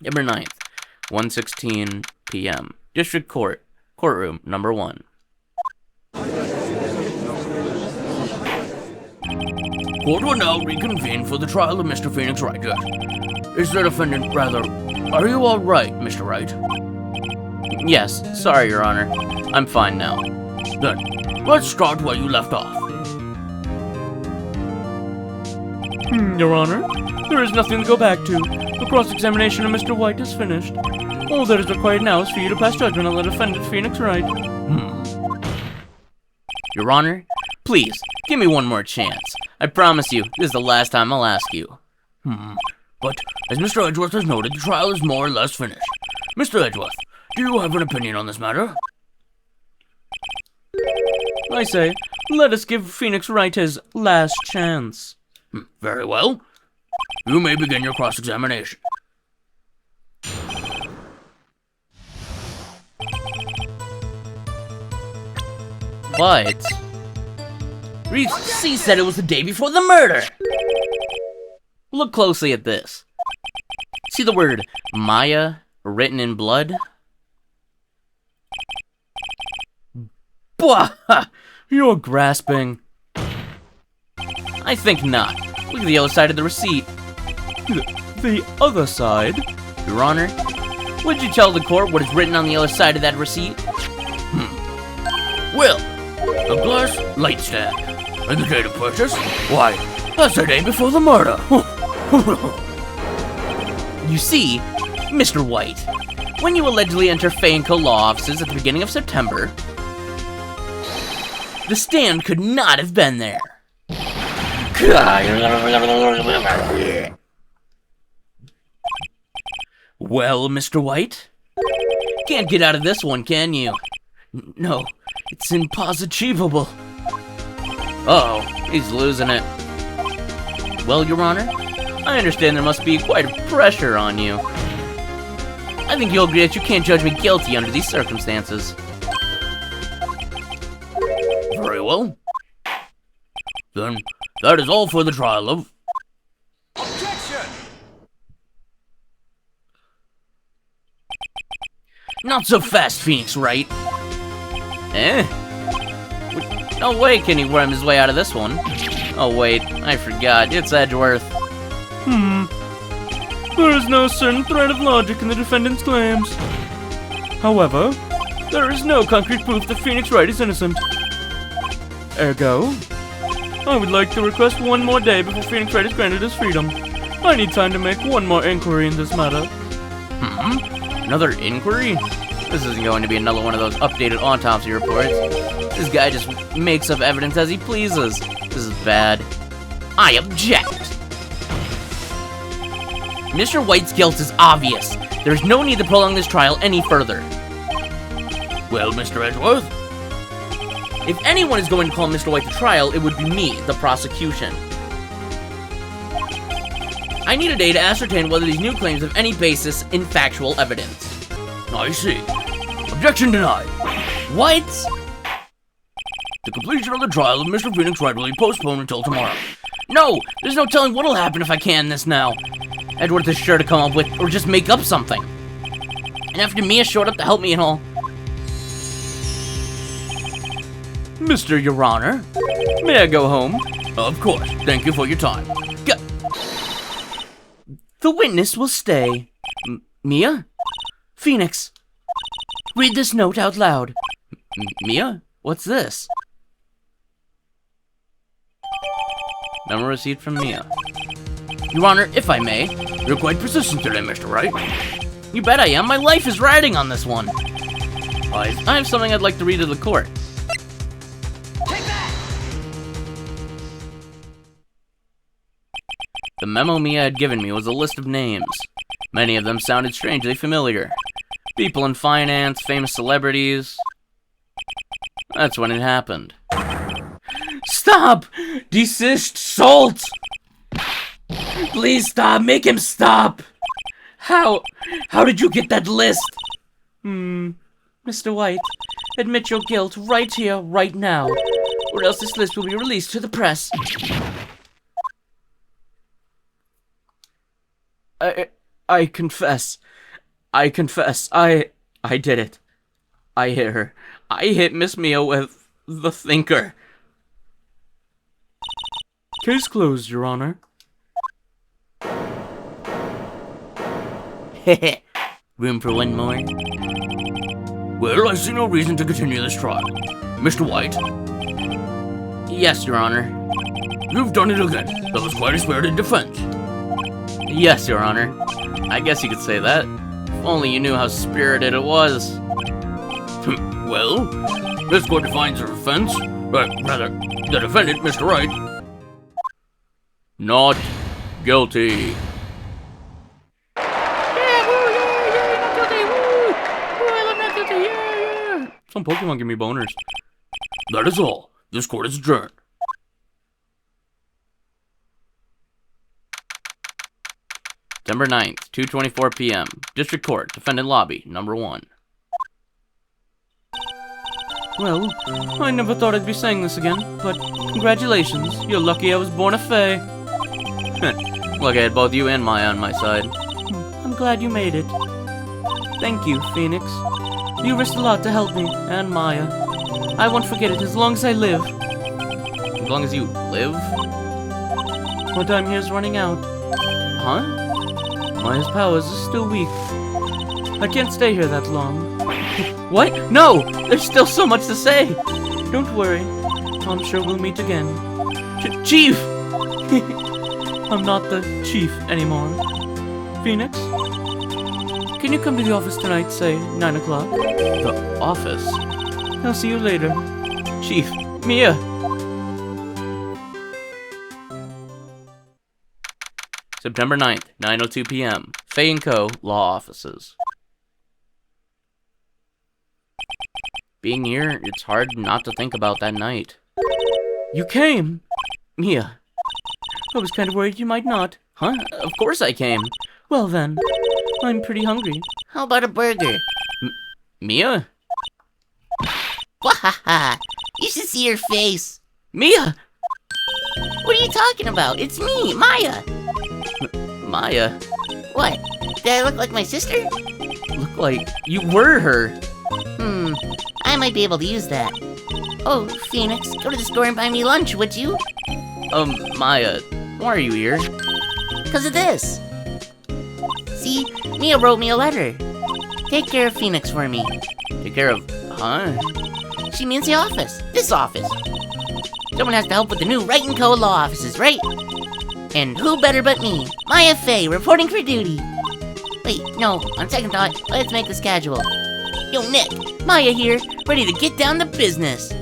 September 9th, 1:16 p.m. District Court, courtroom number 1. Court will now reconvene for the trial of Mr. Phoenix Wright. Is the defendant rather... Are you all right, Mr. Wright? Yes, sorry, Your Honor. I'm fine now. Then, let's start where you left off. Your Honor, there is nothing to go back to. The cross-examination of Mr. White is finished. All that is required now is for you to pass judgment on the defendant, Phoenix Wright. Your Honor, please, give me one more chance. I promise you, this is the last time I'll ask you. But, as Mr. Edgeworth has noted, the trial is more or less finished. Mr. Edgeworth, do you have an opinion on this matter? I say, let us give Phoenix Wright his last chance. Very well. You may begin your cross-examination. But... Reeves C said it was the day before the murder! Look closely at this. See the word Maya written in blood? Blah! You're grasping. I think not. Look at the other side of the receipt. The other side? Your Honor, would you tell the court what is written on the other side of that receipt? Well, a glass light stand. And the date of purchase? Why, that's the day before the murder. You see, Mr. White, when you allegedly enter Fey & Co. law offices at the beginning of September, the stand could not have been there. Well, Mr. White? Can't get out of this one, can you? No, it's impossible. Uh-oh, he's losing it. Well, Your Honor, I understand there must be quite a pressure on you. I think you'll agree that you can't judge me guilty under these circumstances. Very well. Then, that is all for the trial of... Objection! Not so fast, Phoenix Wright. Eh? No way can he worm his way out of this one. Oh wait, I forgot, it's Edgeworth. There is no certain thread of logic in the defendant's claims. However, there is no concrete proof that Phoenix Wright is innocent. Ergo, I would like to request one more day before Phoenix Wright is granted his freedom. I need time to make one more inquiry in this matter. Another inquiry? This isn't going to be another one of those updated autopsy reports. This guy just makes up evidence as he pleases. This is bad. I object! Mr. White's guilt is obvious. There's no need to prolong this trial any further. Well, Mr. Edgeworth? If anyone is going to call Mr. White to trial, it would be me, the prosecution. I need a day to ascertain whether these new claims have any basis in factual evidence. I see. Objection denied. What? The completion of the trial of Mr. Phoenix Wright will be postponed until tomorrow. No! There's no telling what'll happen if I can this now. Edward is sure to come up with, or just make up something. And after Mia showed up to help me and all. Mr. Your Honor, may I go home? Of course. Thank you for your time. Go. The witness will stay. Mia? Phoenix, read this note out loud. Mia? What's this? Memo received from Mia. Your Honor, if I may. You're quite persistent today, Mr. Wright. You bet I am. My life is riding on this one. I have something I'd like to read to the court. The memo Mia had given me was a list of names. Many of them sounded strangely familiar. People in finance, famous celebrities. That's when it happened. Stop! Desist! Salt! Please stop! Make him stop! How did you get that list? Mr. White, admit your guilt right here, right now, or else this list will be released to the press. I confess. I did it. I hit her. I hit Miss Mia with the thinker. Case closed, Your Honor. Room for one more? Well, I see no reason to continue this trial. Mr. White? Yes, Your Honor. You've done it again. That was quite a spirited defense. Yes, Your Honor. I guess you could say that. If only you knew how spirited it was. Well, this court defines the defense, rather, the defendant, Mr. Wright, not guilty. Some Pokemon give me boners. That is all. This court is adjourned. September 9th, 2:24 p.m. District Court, Defendant Lobby, number 1. Well, I never thought I'd be saying this again, but congratulations. You're lucky I was born a fae. Look, I had both you and Maya on my side. I'm glad you made it. Thank you, Phoenix. You risked a lot to help me, and Maya. I won't forget it as long as I live. As long as you live? My time here's running out. Huh? Maya's powers are still weak. I can't stay here that long. What? No! There's still so much to say! Don't worry. I'm sure we'll meet again. Chief! I'm not the chief anymore. Phoenix? Can you come to the office tonight, say 9 o'clock? The office? I'll see you later. Chief, Mia! September 9th, 9:02 p.m. Faye & Co. Law Offices. Being here, it's hard not to think about that night. You came! Mia. I was kind of worried you might not. Huh? Of course I came. Well then, I'm pretty hungry. How about a burger? Mia? Wahaha! You should see your face. Mia! What are you talking about? It's me, Maya. Maya? What? Did I look like my sister? Look like you were her. I might be able to use that. Oh, Phoenix, go to the store and buy me lunch, would you? Maya, why are you here? 'Cause of this. See, Mia wrote me a letter. Take care of Phoenix for me. Take care of, huh? She means the office. This office. Someone has to help with the new Wright & Co. law offices, right? And who better but me, Maya Fey, reporting for duty. Wait, no, on second thought, let's make this casual. Yo, Nick, Maya here, ready to get down to business.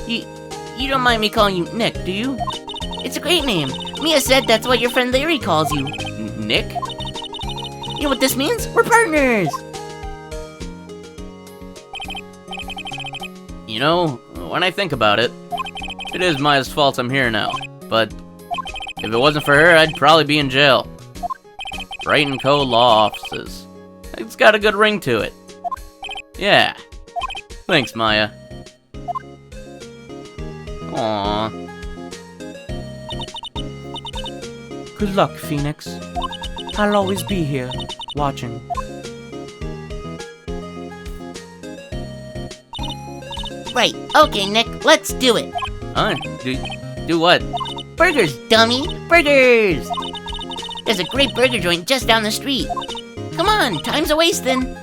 You don't mind me calling you Nick, do you? It's a great name. Mia said that's what your friend Larry calls you. Nick? You know what this means? We're partners! You know, when I think about it, it is Maya's fault I'm here now. But if it wasn't for her, I'd probably be in jail. Wright & Co. law offices. It's got a good ring to it. Yeah. Thanks, Maya. Aww. Good luck, Phoenix. I'll always be here, watching. Right, okay, Nick, let's do it. Huh? Do what? Burgers, dummy! Burgers! There's a great burger joint just down the street. Come on, time's a-wasting.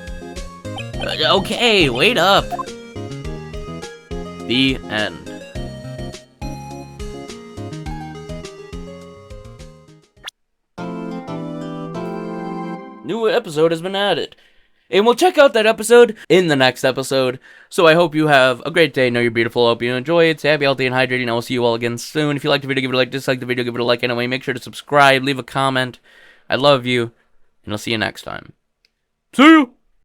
Okay, wait up. The end. New episode has been added. And we'll check out that episode in the next episode. So I hope you have a great day. Know you're beautiful. Hope you enjoy it. Stay happy, healthy, and hydrating. I will see you all again soon. If you liked the video, give it a like. Dislike the video, give it a like anyway. Make sure to subscribe. Leave a comment. I love you. And I'll see you next time. See you!